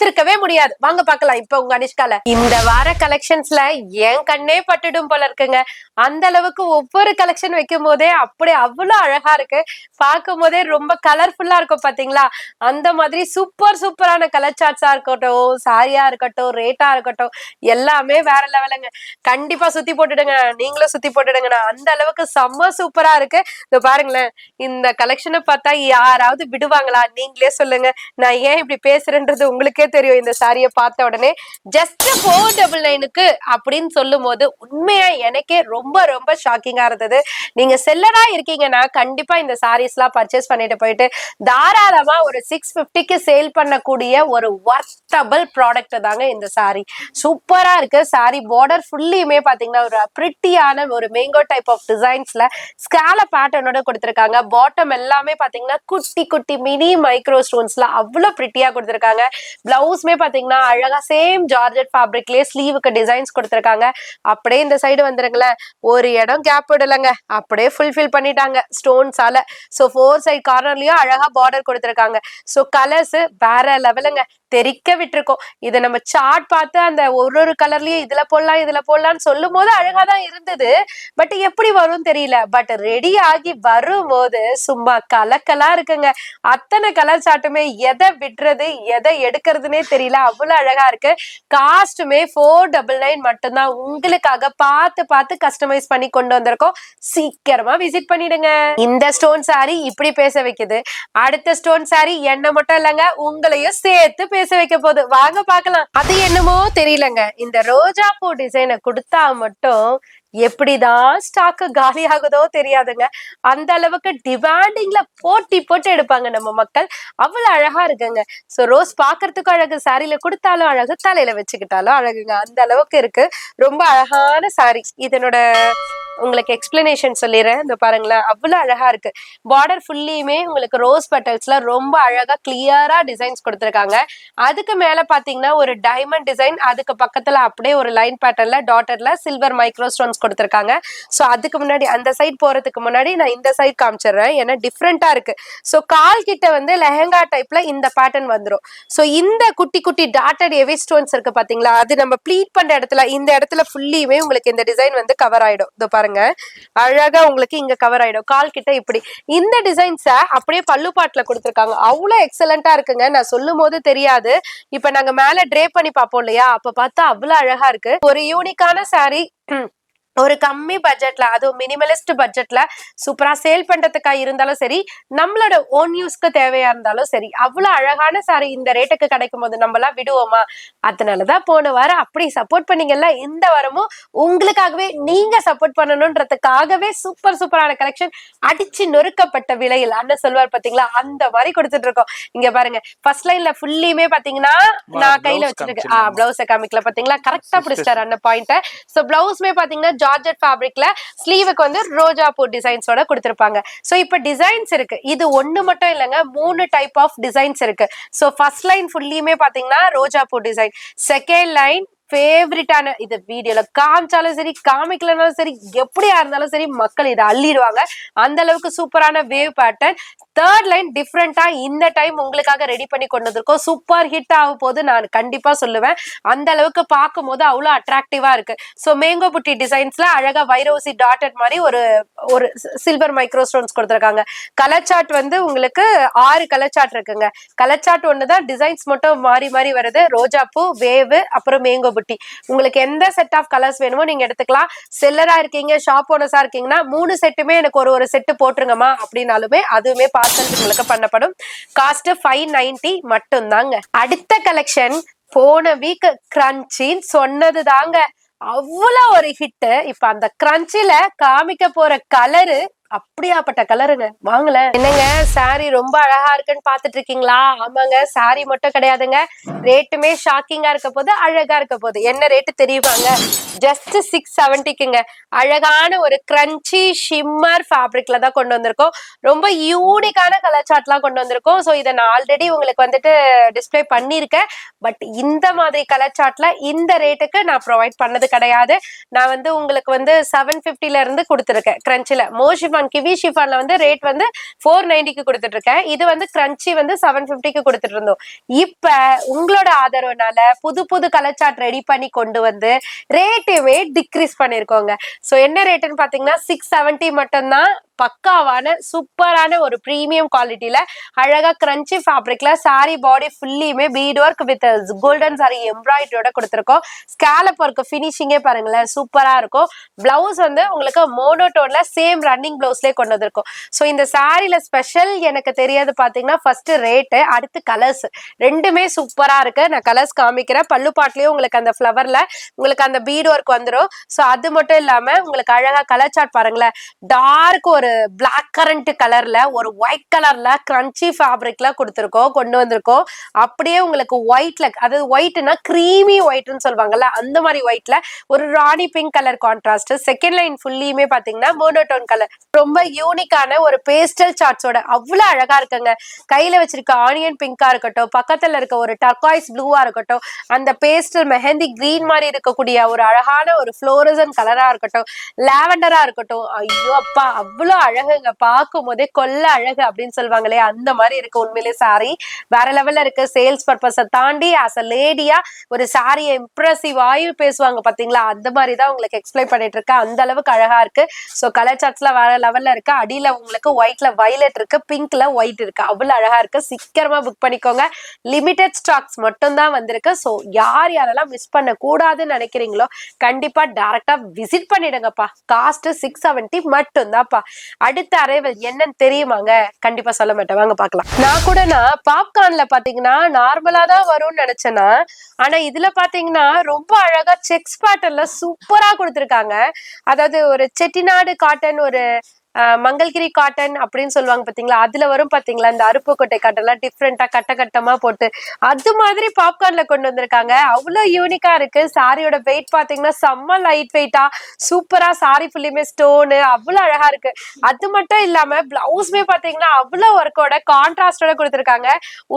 இருக்கவே முடியாது. வாங்க பாக்கலாம் இப்ப உங்க அனிஷ்கால இந்த வார கலெக்ஷன்ஸ்ல என் கண்ணே பட்டுடும் போல இருக்குங்க. அந்த அளவுக்கு ஒவ்வொரு கலெக்ஷன் வைக்கும் போதே அப்படி அவ்வளவு அழகா இருக்கு. பார்க்கும் போதே ரொம்ப கலர்ஃபுல்லா இருக்கும் பாத்தீங்களா? அந்த மாதிரி சூப்பரான கலர் சார்ட்ஸா இருக்கட்டும், சாரியா இருக்கட்டும், ரேட்டா இருக்கட்டும், எல்லாமே வேற லெவலுங்க. கண்டிப்பா சுத்தி போட்டுடுங்க. நீங்களும் சுத்தி போட்டுடுங்க. அந்த அளவுக்கு செம்ம சூப்பரா இருக்கு. இதோ பாருங்களேன், இந்த கலெக்ஷனை பார்த்தா யாராவது விடுவாங்களா? நீங்களே சொல்லுங்க. நான் ஏன் இப்படி பேசுறேன்றது உங்களுக்கே தெரியும். இந்த சாரியை பார்த்த உடனே ஜஸ்ட் 499 அப்படின்னு சொல்லும் போது உண்மையா எனக்கே ரொம்ப ரொம்ப ஷாக்கிங்கா இருந்தது. நீங்க செல்லரா இருக்கீங்கன்னா கண்டிப்பா இந்த சாரீஸ் எல்லாம் பர்ச்சேஸ் பண்ணிட்டு போயிட்டு தாராளமா ஒரு 650க்கு சேல் பண்ணக்கூடிய ஒரு வர்த்தபிள் ப்ராடக்ட் தாங்க இந்த சாரி. சூப்பரா இருக்கு. சாரி பார்டர் ஃபுல்லியுமே பாத்தீங்கன்னா ஒரு பிரிட்டியான ஒரு மேங்கோ டைப் ஆஃப் டிசைன்ஸ்ல ஸ்கால பேட்டர்னோட கொடுத்திருக்காங்க. பாட்டம் எல்லாமே பாத்தீங்கன்னா குட்டி குட்டி மினி மைக்ரோ ஸ்டோன்ஸ்ல அவ்வளவு பிரிட்டியா கொடுத்திருக்காங்க. பிளவுஸ்மே பாத்தீங்கன்னா அழகா சேம் ஜார்ஜெட் ஃபேப்ரிக்லயே ஸ்லீவுக்கு டிசைன்ஸ் கொடுத்திருக்காங்க. அப்படியே இந்த சைடு வந்துருங்களேன், ஒரு இடம் கேப் விடலங்க, அப்படியே ஃபுல்ஃபில் பண்ணிட்டாங்க ஸ்டோன்ஸால. சோ 4 சைட் கார்னர்லயும் அழகா பார்டர் கொடுத்திருக்காங்க. சோ கலர்ஸ் வேற லெவலுங்க, தெரிக்க விட்டுருக்கோம். இதை நம்ம சார்ட் பார்த்து அந்த ஒரு கலர்லயும் இதுல போடலாம்னு சொல்லும் போது அழகா தான் இருந்தது. பட் எப்படி வரும் தெரியல. பட் ரெடி ஆகி வரும்போது சும்மா கலக்கலா இருக்குங்க. அத்தனை கலர் சார்ட்டுமே எதை விடுறது எதை எடுக்கிறதுனே தெரியல. அவ்வளவு அழகா இருக்கு. காஸ்ட்டுமே 499 மட்டும்தான். உங்களுக்காக பார்த்து கஸ்டமைஸ் பண்ணி கொண்டு வந்திருக்கோம். சீக்கிரமா விசிட் பண்ணிடுங்க. இந்த ஸ்டோன் சாரி இப்படி பேச வைக்குது. அடுத்த ஸ்டோன் சாரி என்ன மட்டும் இல்லைங்க, உங்களையும் சேர்த்து பேச வைக்க போகுது. வாங்க பாக்கலாம். அது என்னமோ தெரியலங்க, இந்த ரோஜா பூ டிசைனை கொடுத்தா மட்டும் எப்படிதான் ஸ்டாக்கு காலி ஆகுதோ தெரியாதுங்க. அந்த அளவுக்கு டிமாண்டிங்ல போட்டு எடுப்பாங்க நம்ம மக்கள். அவ்வளவு அழகா இருக்குங்க. சோ ரோஸ் பாக்குறதுக்கும் அழகு, சாரியில கொடுத்தாலும் அழகு, தலையில வச்சுக்கிட்டாலும் அழகுங்க. அந்த அளவுக்கு இருக்கு. ரொம்ப அழகான சாரி. இதனோட உங்களுக்கு எக்ஸ்பிளனேஷன் சொல்லிடுறேன். இந்த பாருங்களேன், அவ்வளவு அழகா இருக்கு. பார்டர் ஃபுல்லியுமே உங்களுக்கு ரோஸ் பெட்டல்ஸ்ல ரொம்ப அழகா கிளியரா டிசைன்ஸ் கொடுத்திருக்காங்க. அதுக்கு மேல பாத்தீங்கன்னா ஒரு டைமண்ட் டிசைன், அதுக்கு பக்கத்துல அப்படியே ஒரு லைன் பேட்டர்ன்ல டாட்டர்ல சில்வர் மைக்ரோ ஸ்டோன்ஸ் கொடுத்திருக்காங்க. சோ அதுக்கு முன்னாடி அந்த சைட் போறதுக்கு முன்னாடி நான் இந்த சைட் காமிச்சிடுறேன், ஏன்னா டிஃப்ரெண்டா இருக்கு. சோ கால் கிட்ட வந்து லெஹங்கா டைப்ல இந்த பேட்டர்ன் வந்துரும். சோ இந்த குட்டி குட்டி டாட்டட் ஹெவி ஸ்டோன்ஸ் இருக்கு பாத்தீங்களா, அது நம்ம ப்ளீட் பண்ற இடத்துல இந்த இடத்துல ஃபுல்லியுமே உங்களுக்கு இந்த டிசைன் வந்து கவர் ஆயிடும். இதோ பாருங்க, அழகா உங்களுக்கு இங்க கவர் ஆயிடும். கால் கிட்ட இப்படி இந்த டிசைன்ஸ அப்படியே பல்லு பாட்டுல கொடுத்திருக்காங்க. அவ்வளவு எக்ஸலண்டா இருக்குங்க. நான் சொல்லும் போது தெரியாது. இப்ப நாங்க மேல ட்ரே பண்ணி பார்ப்போம் இல்லையா, அப்ப பார்த்தா அவ்வளவு அழகா இருக்கு. ஒரு யூனிக்கான சாரி, ஒரு கம்மி பட்ஜெட்ல, அதுவும் மினிமலிஸ்ட் பட்ஜெட்ல சூப்பரா சேல் பண்றதுக்கா இருந்தாலும் சரி, நம்மளோட ஓன் யூஸ்க்கு தேவையா இருந்தாலும் சரி, அவ்வளவு அழகான சாரி இந்த ரேட்டுக்கு கிடைக்கும் போது நம்ம எல்லாம் விடுவோமா? அதனாலதான் போன வாரம் அப்படி சப்போர்ட் பண்ணீங்கல்ல, இந்த வாரமும் உங்களுக்காகவே நீங்க சப்போர்ட் பண்ணணும்ன்றதுக்காகவே சூப்பரான கலெக்ஷன் அடிச்சு நொறுக்கப்பட்ட விலையில் அண்ணன் சொல்வார் பாத்தீங்களா, அந்த மாதிரி கொடுத்துட்டு இருக்கோம். இங்க பாருங்க, ஃபர்ஸ்ட் லைன்ல ஃபுல்லியுமே பாத்தீங்கன்னா நான் கையில வச்சிருக்கேன். பிளவுஸ் காமிக்கல பாத்தீங்களா, கரெக்டா பிடிச்சிட்டாரு அண்ணன் பாயிண்ட். சோ பிளவுஸ்மே பாத்தீங்கன்னா ஜார்ஜெட் ஃபேப்ரிக்ல ஸ்லீவுக்கு வந்து ரோஜா பூ டிசைன்ஸோட கொடுத்திருப்பாங்க. சோ இப்ப டிசைன்ஸ் இருக்கு. இது ஒண்ணு மட்டும் இல்லங்க, 3 டைப் ஆஃப் டிசைன்ஸ் இருக்கு. சோ ஃபர்ஸ்ட் லைன் ஃபுல்லியுமே பாத்தீங்கன்னா ரோஜா பூ டிசைன், செகண்ட் லைன் ஃபேவரட்டான, இது வீடியோல காமிச்சாலும் சரி காமிக்கலனாலும் சரி எப்படியா இருந்தாலும் சரி மக்கள் இதை அள்ளிடுவாங்க. அந்த அளவுக்கு சூப்பரான வேவ் பேட்டர்ன். தேர்ட் லைன் டிஃப்ரெண்டா இந்த டைம் உங்களுக்காக ரெடி பண்ணி கொண்டு வந்திருக்கோம். சூப்பர் ஹிட் ஆக போது நான் கண்டிப்பா சொல்லுவேன். அந்த அளவுக்கு பார்க்கும் போது அவ்வளவு அட்ராக்டிவா இருக்கு. சோ மேங்கோ புட்டி டிசைன்ஸ்ல அழகா வைரோசி டாட்டட் மாதிரி ஒரு ஒரு சில்வர் மைக்ரோ ஸ்டோன்ஸ் கொடுத்திருக்காங்க. கலர் சார்ட் வந்து உங்களுக்கு 6 கலர் சார்ட் இருக்குங்க. கலர் சார்ட் ஒண்ணுதான், டிசைன்ஸ் மட்டும் மாறி மாறி வருது. ரோஜா பூ, வேவு, அப்புறம் மேங்கோ புட்டி. உங்களுக்கு எந்த செட் ஆஃப் கலர்ஸ் வேணுமோ நீங்க எடுத்துக்கலாம். செல்லரா இருக்கீங்க, ஷாப் ஓனர்ஸா இருக்கீங்கன்னா 3 செட்டுமே எனக்கு ஒரு செட்டு போட்டுருங்கம்மா அப்படின்னாலுமே அதுவுமே பார்சல் உங்களுக்கு பண்ணப்படும். காஸ்ட் 590 மட்டும் தாங்க. அடுத்த கலெக்ஷன் போன வீக் கிரன்ச்சின்னு சொன்னது தாங்க, அவ்வளவு ஒரு ஹிட். இப்ப அந்த கிரன்ச்சில காமிக்க போற கலரு அப்படியாப்பட்ட கலருங்க. வாங்கல. என்னங்க சாரி ரொம்ப அழகா இருக்குன்னு பாத்துட்டு இருக்கீங்களா? ஆமாங்க, சாரி மட்டும் கிடையாதுங்க, ரேட்டுமே ஷாக்கிங்கா இருக்க போது, அழகா இருக்க போது. என்ன ரேட்டு தெரியுமாங்க? ஜஸ்ட் 670க்குங்க. அழகான ஒரு கிரன்ச்சி ஷிம்மர் ஃபேப்ரிக்ல தான் கொண்டு வந்திருக்கோம். ரொம்ப யூனிக்கான கலர் சார்ட்லாம் கொண்டு வந்திருக்கோம். ஸோ இதை நான் ஆல்ரெடி உங்களுக்கு வந்துட்டு டிஸ்பிளே பண்ணியிருக்கேன். பட் இந்த மாதிரி கலர் சார்ட்ல இந்த ரேட்டுக்கு நான் ப்ரொவைட் பண்ணது கிடையாது. நான் வந்து உங்களுக்கு வந்து 750ல இருந்து கொடுத்துருக்கேன். கிரன்ச்சில மோஷிஃபான் கிவி ஷிஃபான்ல வந்து ரேட் வந்து 490க்கு கொடுத்துட்டு இருக்கேன். இது வந்து கிரன்ச்சி வந்து 750க்கு கொடுத்துட்டு இருந்தோம். இப்ப உங்களோட ஆதரவுனால புது புது கலர் சார்ட் ரெடி பண்ணி கொண்டு வந்து ரேட்டுமே டிக்ரீஸ் பண்ணிருக்கோங்க. சோ என்ன ரேட்டுன்னு பாத்தீங்கன்னா 670 மட்டும்தான். பக்காவான சூப்பரான ஒரு பிரீமியம் குவாலிட்டியில அழகா கிரன்ச்சி ஃபேப்ரிக்ல சாரி பாடி ஃபுல்லியுமே bead work with golden sari எம்ப்ராய்டரியோட கொடுத்துருக்கோம். ஸ்கேலப் ஒர்க் ஃபினிஷிங்கே பாருங்களேன், சூப்பரா இருக்கும். பிளவுஸ் வந்து உங்களுக்கு மோனோடோன்ல சேம் ரன்னிங் பிளவுஸ்லேயே கொண்டு வந்திருக்கும். ஸோ இந்த சாரியில ஸ்பெஷல் எனக்கு தெரியாது பாத்தீங்கன்னா ஃபர்ஸ்ட் ரேட்டு, அடுத்து கலர்ஸ். ரெண்டுமே சூப்பரா இருக்கு. நான் கலர்ஸ் காமிக்கிறேன். பல்லு பாட்லயும் உங்களுக்கு அந்த ஃபிளவர்ல உங்களுக்கு அந்த பீட் ஒர்க் வந்துடும். ஸோ அது மட்டும் இல்லாம உங்களுக்கு அழகா கலர் சார்ட் பாருங்களேன். டார்க் ஒரு பிளாக் கரண்ட் கலர்ல ஒரு ஒயிட் கலர்ல கிரன்ச்சி ஃபேப்ரிக்ல கொடுத்துருக்கோம், கொண்டு வந்திருக்கோம். அப்படியே உங்களுக்கு ஒயிட்ல, அதாவது ஒயிட்னா கிரீமி ஒயிட்னு சொல்லுவாங்கல்ல, அந்த மாதிரி ஒயிட்ல ஒரு rani pink colour contrast. Second line ஃபுல்லியுமே பாத்தீங்கன்னா மோனோடோன் கலர். ரொம்ப யூனிக்கான ஒரு பேஸ்டல் சார்ட்ஸோட அவ்வளவு அழகா இருக்குங்க. கையில வச்சிருக்க ஆனியன் பிங்கா இருக்கட்டும், பக்கத்துல இருக்க ஒரு டர்காய்ஸ் ப்ளூவா இருக்கட்டும், அந்த பேஸ்டல் மெஹந்தி கிரீன் மாதிரி இருக்கக்கூடிய ஒரு அழகான ஒரு ஃப்ளோரசன் கலரா இருக்கட்டும், லாவெண்டரா இருக்கட்டும், ஐயோ அப்பா அவ்வளவு அழகுங்க. பார்க்கும் போதே கொல்ல அழகு அப்படின்னு சொல்லுவாங்களே, அந்த மாதிரி இருக்கு உண்மையிலே. சாரி வேற லெவல்ல இருக்கு. சேல்ஸ் பர்பஸை தாண்டி ஆஸ் அ லேடியா ஒரு சாரியை இம்ப்ரெசிவ் ஆயு பேசுவாங்க பாத்தீங்களா, அந்த மாதிரி தான் உங்களுக்கு எக்ஸ்பிளைன் பண்ணிட்டு இருக்கேன். அந்த அளவுக்கு அழகா இருக்கு. ஸோ கலர் சார்ட்ஸ்ல வேற லெவல்ல இருக்கு. அடியில உங்களுக்கு ஒயிட்ல வயலட் இருக்கு, பிங்க்ல ஒயிட் இருக்கு, அவ்வளவு அழகா இருக்கு. சீக்கிரமா புக் பண்ணிக்கோங்க. லிமிடெட் ஸ்டாக்ஸ் மட்டும் தான் வந்திருக்கு. ஸோ யார் யாரெல்லாம் மிஸ் பண்ண கூடாதுன்னு நினைக்கிறீங்களோ கண்டிப்பா டைரக்டா விசிட் பண்ணிடுங்கப்பா. காஸ்ட் 670 மட்டும் தான்ப்பா. அடுத்த அரைவல் என்னன்னு தெரியுமாங்க? கண்டிப்பா சொல்ல மாட்டேன், வாங்க பாக்கலாம். நான் கூட பாப்கார்ன்ல பாத்தீங்கன்னா நார்மலா தான் வரும்னு நினைச்சேன்னா, ஆனா இதுல பாத்தீங்கன்னா ரொம்ப அழகா செக்ஸ் பேட்டர்ன்ல சூப்பரா கொடுத்திருக்காங்க. அதாவது ஒரு செட்டிநாடு காட்டன், ஒரு மங்கள்கிரி காட்டன் அப்படின்னு சொல்லுவாங்க பாத்தீங்களா, அதுல வரும் பாத்தீங்களா இந்த அருப்புக்கோட்டை காட்டன்லாம் டிஃப்ரெண்டா கட்ட கட்டமா போட்டு அது மாதிரி பாப்கார்ன்ல கொண்டு வந்திருக்காங்க. அவ்வளவு யூனிக்கா இருக்கு. சாரியோட வெயிட் பாத்தீங்கன்னா செம்ம லைட் வெயிட்டா சூப்பரா, சாரி ஃபுல்லுமே ஸ்டோனு அவ்வளவு அழகா இருக்கு. அது மட்டும் இல்லாம பிளவுஸ்மே பாத்தீங்கன்னா அவ்வளவு ஒர்க்கோட கான்ட்ராஸ்டோட கொடுத்திருக்காங்க.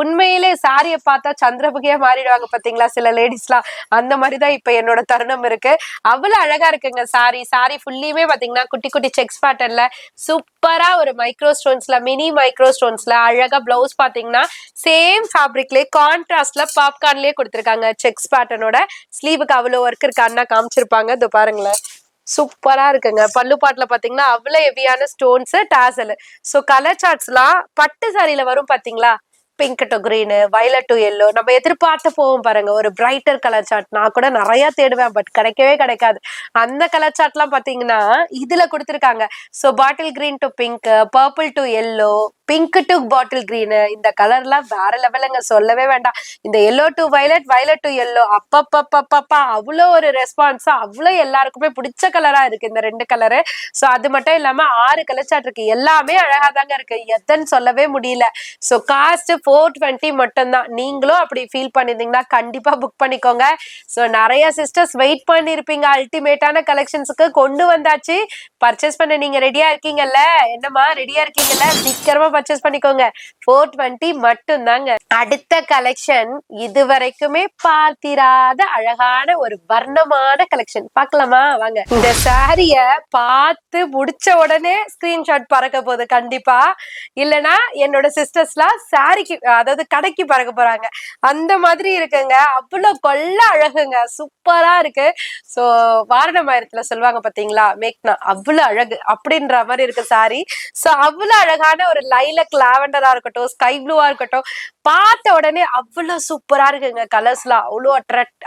உண்மையிலே சாரியை பார்த்தா சந்திரமுகியா மாறிடுவாங்க பாத்தீங்களா சில லேடிஸ்லாம், அந்த மாதிரிதான் இப்ப என்னோட தருணம் இருக்கு. அவ்வளவு அழகா இருக்குங்க. சாரி ஃபுல்லியுமே பாத்தீங்கன்னா குட்டி குட்டி செக்ஸ் பேட்டர்ன்ல சூப்பரா ஒரு மைக்ரோ ஸ்டோன்ஸ்ல, மினி மைக்ரோ ஸ்டோன்ஸ்ல அழகா பிளவுஸ் பாத்தீங்கன்னா சேம் ஃபேப்ரிக்லயே கான்ட்ராஸ்ட்ல பாப்கார்ன்லயே கொடுத்திருக்காங்க. செக்ஸ் பேட்டர்னோட ஸ்லீவுக்கு அவ்வளவு ஒர்க் இருக்கு. அண்ணா காமிச்சிருப்பாங்க, இதோ பாருங்களேன், சூப்பரா இருக்குங்க. பல்லு பாட்டுல பாத்தீங்கன்னா அவ்வளவு ஹெவியான stones, tassel. So colour charts எல்லாம் பட்டு சாரியில வரும் பாத்தீங்களா, pink to green, violet to yellow, நம்ம எதிர்பார்த்து போவோம் பாருங்க ஒரு பிரைட்டர் கலர் சார்ட். நான் கூட நிறைய தேடுவேன், பட் கிடைக்கவே கிடைக்காது. அந்த கலர் சார்ட் எல்லாம் பாத்தீங்கன்னா இதுல கொடுத்திருக்காங்க. So bottle green to pink, purple to yellow, pink to bottle green, இந்த கலர்லாம் வேற லெவலுங்க, சொல்லவே வேண்டாம். இந்த yellow to violet, violet to yellow, அப்பப்பப்பப்பா அவ்வளோ ஒரு ரெஸ்பான்ஸ், அவ்வளோ எல்லாருக்குமே பிடிச்ச கலரா இருக்கு இந்த ரெண்டு கலரு. சோ அது மட்டும் இல்லாம 6 கலர் சார்ட் இருக்கு. எல்லாமே அழகா தாங்க இருக்கு, எத்தன்னு சொல்லவே முடியல. சோ காஸ்ட் 420 மட்டும்தான். நீங்களும் அப்படி ஃபீல் பண்ணிருந்தீங்கன்னா கண்டிப்பா புக் பண்ணிக்கோங்க. சோ நிறைய சிஸ்டர்ஸ் வெயிட் பண்ணிருப்பீங்க, அல்டிமேட்டான கலெக்ஷன்ஸுக்கு கொண்டு வந்தாச்சு. பர்ச்சேஸ் பண்ண நீங்க ரெடியா இருக்கீங்கல்ல? என்னமா ரெடியா இருக்கீங்கல்ல? சீக்கிரமா பர்ச்சேஸ் பண்ணிக்கோங்க. 420 மட்டும் தாங்க. அடுத்த கலெக்ஷன் இது வரைக்குமே பார்த்திராத அழகான ஒரு வர்ணமான கலெக்ஷன் பார்க்கலாமா? வாங்க. இந்த சாரிய பார்த்து முடிச்ச உடனே ஸ்கிரீன்ஷாட் பறக்க போகுது கண்டிப்பா. இல்லனா என்னோட சிஸ்டர்ஸ்லாம் சாரிக்கு அதாவது கடைக்கு பறக்க போறாங்க. அந்த மாதிரி இருக்குங்க. அவ்வளவு கொள்ள அழகுங்க. சூப்பரா இருக்கு. சோ வாரணமாயிரத்துல சொல்லுவாங்க பாத்தீங்களா, மேக்னா அவ்வளவு அழகு அப்படின்ற மாதிரி இருக்கு சாரி. சோ அவ்வளவு அழகான ஒரு லைலக் லாவெண்டரா இருக்கட்டும், ஸ்கை ப்ளூவா இருக்கட்டும், பார்த்த உடனே அவ்வளவு சூப்பரா இருக்குங்க. கலர்ஸ்லாம் அவ்வளவு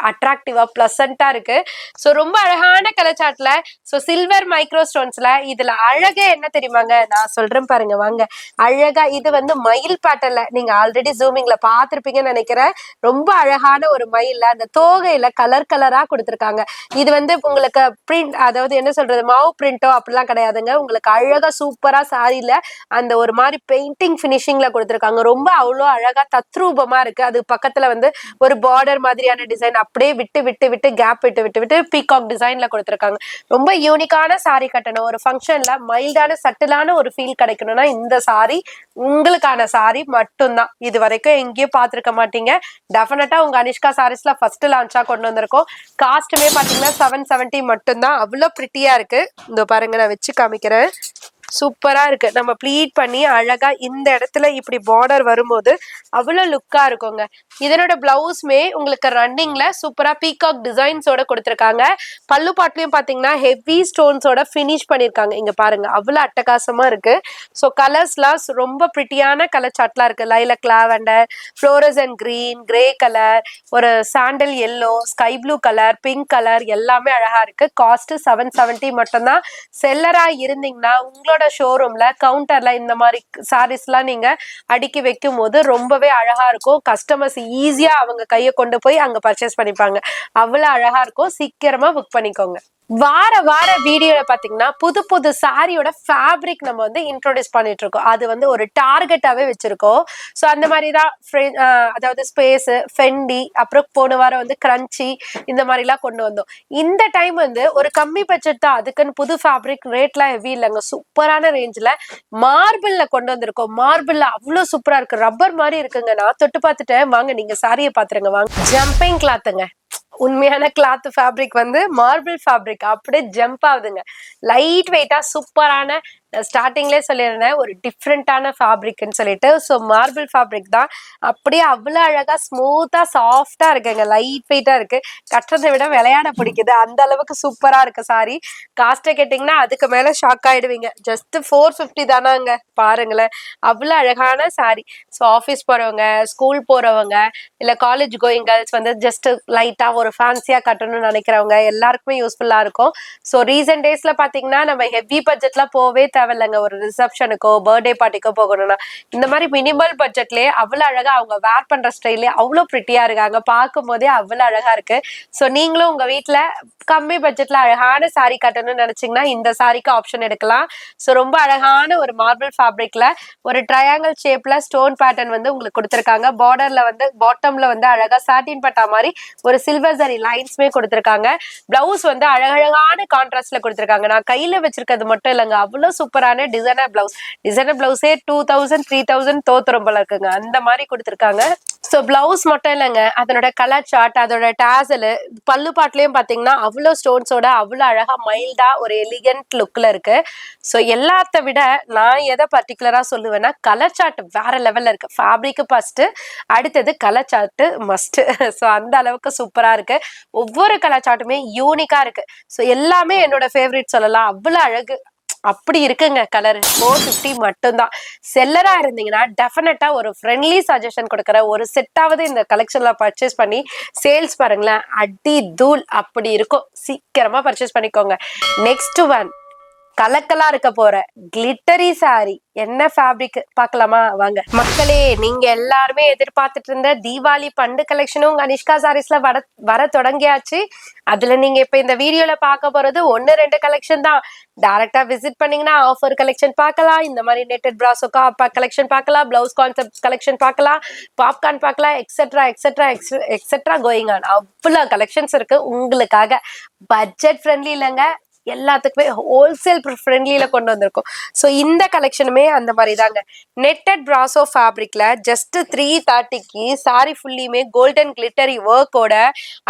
அட்ராக்டிவா பிளசண்டா இருக்கு. சோ ரொம்ப அழகான கலர் சார்ட்ல சோ சில்வர் மைக்ரோ ஸ்டோன்ஸ்ல இதுல அழகே என்ன தெரியுமாங்க, நான் சொல்றேன் பாருங்க வாங்க. அழகா இது வந்து மயில் பேட்டர்ல நீங்க ஆல்ரெடி ஜூமிங்ல பாத்திருப்பீங்கன்னு நினைக்கிறேன். ரொம்ப அழகான ஒரு மயில்ல அந்த தோகையில கலர் கலரா கொடுத்திருக்காங்க. இது வந்து உங்களுக்கு பிரிண்ட், அதாவது என்ன சொல்றது, மாவு பிரிண்டோ அப்படிலாம் கிடையாதுங்க. உங்களுக்கு அழகா சூப்பரா சாரியில அந்த ஒரு மாதிரி பெயிண்டிங் பினிஷிங்ல கொடுத்திருக்காங்க. ரொம்ப அவ்வளோ அழகா தத்ரூபமா இருக்கு. அது பக்கத்துல வந்து ஒரு பார்டர் மாதிரியான டிசைன் அப்படியே விட்டு விட்டு விட்டு கேப் விட்டு விட்டு விட்டு பீகாக் டிசைன்ல கொடுத்திருக்காங்க. ரொம்ப யூனிக்கான சாரி கட்டணும், ஒரு ஃபங்க்ஷன்ல மைல்டான சட்டிலான ஒரு ஃபீல் கிடைக்கணும்னா இந்த சாரி உங்களுக்கான சாரி மட்டும்தான். இது வரைக்கும் எங்கேயும் பார்த்திருக்க மாட்டீங்க. டெஃபினட்டா உங்க அனிஷ்கா சாரீஸ்ல ஃபர்ஸ்ட் லான்ச்சா கொண்டு வந்திருக்கோம். காஸ்ட்டுமே பாத்தீங்கன்னா 770 மட்டும்தான். அவ்வளவு பிரிட்டியா இருக்கு. இந்த பாருங்க, நான் வச்சு காமிக்கிறேன். சூப்பரா இருக்கு. நம்ம ப்ளீட் பண்ணி அழகா இந்த இடத்துல இப்படி பார்டர் வரும்போது அவ்வளவு லுக்கா இருக்குங்க. இதனோட பிளவுஸ்மே உங்களுக்கு ரன்னிங்ல சூப்பரா பீகாக் டிசைன்ஸோட கொடுத்திருக்காங்க. பல்லு பாட்லயும் பாத்தீங்கன்னா ஹெவி ஸ்டோன்ஸோட பினிஷ் பண்ணிருக்காங்க. இங்க பாருங்க அவ்வளவு அட்டகாசமா இருக்கு. சோ கலர்ஸ்லாம் ரொம்ப பிரிட்டியான கலர் சார்ட்லாம் இருக்கு. Lilac lavender, fluorescent green, grey colour, ஒரு sandal yellow, sky blue colour, pink colour எல்லாமே அழகா இருக்கு. காஸ்ட் 770 மட்டும்தான். செல்லரா இருந்தீங்கன்னா உங்களோட ஷோரூம்ல கவுண்டர்ல இந்த மாதிரி சாரீஸ் எல்லாம் நீங்க அடுக்கி வைக்கும் போது ரொம்பவே அழகா இருக்கும். கஸ்டமர்ஸ் ஈஸியா அவங்க கையை கொண்டு போய் அங்க பர்ச்சேஸ் பண்ணிப்பாங்க. அவ்வளவு அழகா இருக்கும். சீக்கிரமா புக் பண்ணிக்கோங்க. வார வீடியோல பாத்தீங்கன்னா புது புது சாரியோட ஃபேப்ரிக் நம்ம வந்து இன்ட்ரோடியூஸ் பண்ணிட்டு இருக்கோம். அது வந்து ஒரு டார்கெட்டாவே வச்சிருக்கோம். ஸோ அந்த மாதிரி தான் அதாவது ஸ்பேஸ், ஃபெண்டி, அப்புறம் போன வாரம் வந்து கிரன்ச்சி, இந்த மாதிரிலாம் கொண்டு வந்தோம். இந்த டைம் வந்து ஒரு கம்மி பட்ஜெட் தான், அதுக்குன்னு புது ஃபேப்ரிக், ரேட்லாம் ஹெவி இல்லைங்க. சூப்பரான ரேஞ்சில் மார்பிள்ல கொண்டு வந்திருக்கோம். மார்பிள்ல அவ்வளோ சூப்பரா இருக்கு. ரப்பர் மாதிரி இருக்குங்க. நான் தொட்டு பார்த்துட்டேன். வாங்க நீங்க சாரியை பாத்துருங்க வாங்க. ஜம்பிங் கிளாத்துங்க. உண்மையான கிளாத் ஃபேப்ரிக் வந்து மார்பிள் ஃபேப்ரிக் அப்படியே ஜம்ப் ஆகுதுங்க. லைட் வெயிட்டா சூப்பரான, ஸ்டார்டிங்லேயே சொல்லியிருந்தேன் ஒரு டிஃப்ரெண்டான ஃபேப்ரிக்னு சொல்லிட்டு. ஸோ மார்பிள் ஃபேப்ரிக் தான். அப்படியே அவ்வளோ அழகா ஸ்மூத்தா சாஃப்டா இருக்குங்க. லைட் வெயிட்டா இருக்கு. கட்டுறதை விட விளையாட பிடிக்குது. அந்த அளவுக்கு சூப்பரா இருக்கு சாரி. காஸ்ட்டை கேட்டிங்கன்னா அதுக்கு மேல ஷாக் ஆயிடுவீங்க. ஜஸ்ட் 450 தானாங்க. பாருங்களேன் அவ்வளோ அழகான சாரி. ஸோ ஆஃபீஸ் போறவங்க, ஸ்கூல் போறவங்க, இல்ல காலேஜ் கோயிங் கேர்ள்ஸ் வந்து ஜஸ்ட் லைட்டா ஒரு ஃபேன்சியா கட்டணும்னு நினைக்கிறவங்க எல்லாருக்குமே யூஸ்ஃபுல்லா இருக்கும். ஸோ ரீசன்ட் டேஸ்ல பாத்தீங்கன்னா நம்ம ஹெவி பட்ஜெட்ல போவே தேவையில்லைங்க. ஒரு ரிசப்ஷனுக்கோ பர்த்டே பார்ட்டிக்கோ போகணும்னா இந்த மாதிரி மினிமல் பட்ஜெட்லயே அவ்வளவு அழகா அவங்க வேர் பண்ற ஸ்டைலே அவ்வளவு பிரிட்டியா இருக்காங்க. பார்க்கும் போதே அவ்வளவு அழகா இருக்கு. ஸோ நீங்களும் உங்க வீட்டுல கம்மி பட்ஜெட்ல அழகான சாரி கட்டணும்னு நினைச்சீங்கன்னா இந்த சாரிக்கு ஆப்ஷன் எடுக்கலாம். ஸோ ரொம்ப அழகான ஒரு மார்பிள் ஃபேப்ரிக்ல ஒரு ட்ரையாங்கிள் ஷேப்ல ஸ்டோன் பேட்டர்ன் வந்து உங்களுக்கு கொடுத்திருக்காங்க. பார்டர்ல வந்து பாட்டம்ல வந்து அழகா சாட்டின் பட்டா மாதிரி ஒரு சில்வர் ஜரி லைன்ஸ்மே கொடுத்திருக்காங்க. பிளவுஸ் வந்து அழகழகான கான்ட்ராஸ்ட்ல கொடுத்திருக்காங்க. நான் கையில வச்சிருக்கிறது மட்டும் இல்லைங்க, அவ்வளவு சூப்பரான டிசைனர் பிளவுஸ். டிசைனர் பிளவுஸே 2000 3000 தோத்துரும் போல இருக்குங்க. அந்த மாதிரி கொடுத்திருக்காங்க. ஸோ பிளவுஸ் மட்டும் இல்லைங்க, அதனோட கலர் சார்ட், அதோட டாசல், பல்லு பாட்டுலயும் பாத்தீங்கன்னா அவ்வளோ ஸ்டோன்ஸோட அவ்வளோ அழகா மைல்டா ஒரு எலிகன்ட் லுக்ல இருக்கு. ஸோ எல்லாத்த விட நான் எதை பர்டிகுலரா சொல்லுவேன்னா கலர் சார்ட் வேற லெவல்ல இருக்கு. ஃபேப்ரிக் ஃபர்ஸ்ட், அடுத்தது கலர் சார்ட் மஸ்ட். ஸோ அந்த அளவுக்கு சூப்பரா இருக்கு. ஒவ்வொரு கலர் சார்ட்டுமே யூனிக்கா இருக்கு. ஸோ எல்லாமே என்னோட ஃபேவரட் சொல்லலாம். அவ்வளவு அழகு அப்படி இருக்குங்க. கலர் 450 மட்டும்தான். செல்லரா இருந்தீங்கன்னா டெஃபினட்டா ஒரு ஃப்ரெண்ட்லி சஜஷன் கொடுக்குற ஒரு செட்டாவது இந்த கலெக்ஷன்ல பர்ச்சேஸ் பண்ணி சேல்ஸ் பாருங்களேன், அடி தூள் அப்படி இருக்கும். சீக்கிரமா பர்ச்சேஸ் பண்ணிக்கோங்க. நெக்ஸ்ட் ஒன் கலக்கலா இருக்க போற கிளிட்டரி சாரி. என்ன ஃபேப்ரிக் பார்க்கலாமா வாங்க. மக்களே நீங்க எல்லாருமே எதிர்பார்த்துட்டு இருந்த தீபாவளி பண்டு கலெக்ஷனும் அனிஷ்கா சாரீஸ்ல வர தொடங்கியாச்சு. அதுல நீங்க இப்ப இந்த வீடியோல பார்க்க போறது 1-2 கலெக்ஷன் தான். டைரக்டா விசிட் பண்ணீங்கன்னா ஆஃபர் கலெக்ஷன் பார்க்கலாம், இந்த மாதிரி நெட்டட் பிராசோ கலெக்ஷன் பார்க்கலாம், பிளவுஸ் கான்செப்ட் கலெக்ஷன் பார்க்கலாம், பாப்கார்ன் பார்க்கலாம், etcetera etcetera etcetera going on. அவ்வளவு கலெக்ஷன்ஸ் இருக்கு உங்களுக்காக. பட்ஜெட் ஃப்ரெண்ட்லி இல்லைங்க, எல்லாத்துக்குமே ஹோல்சேல் ஃப்ரெண்ட்லியில கொண்டு வந்திருக்கோம். ஸோ இந்த கலெக்ஷனுமே அந்த மாதிரி தாங்க. நெட்டட் பிராசோ ஃபேப்ரிக்ல ஜஸ்ட் 330க்கு சாரி ஃபுல்லியுமே கோல்டன் கிளிட்டரி ஒர்க்கோட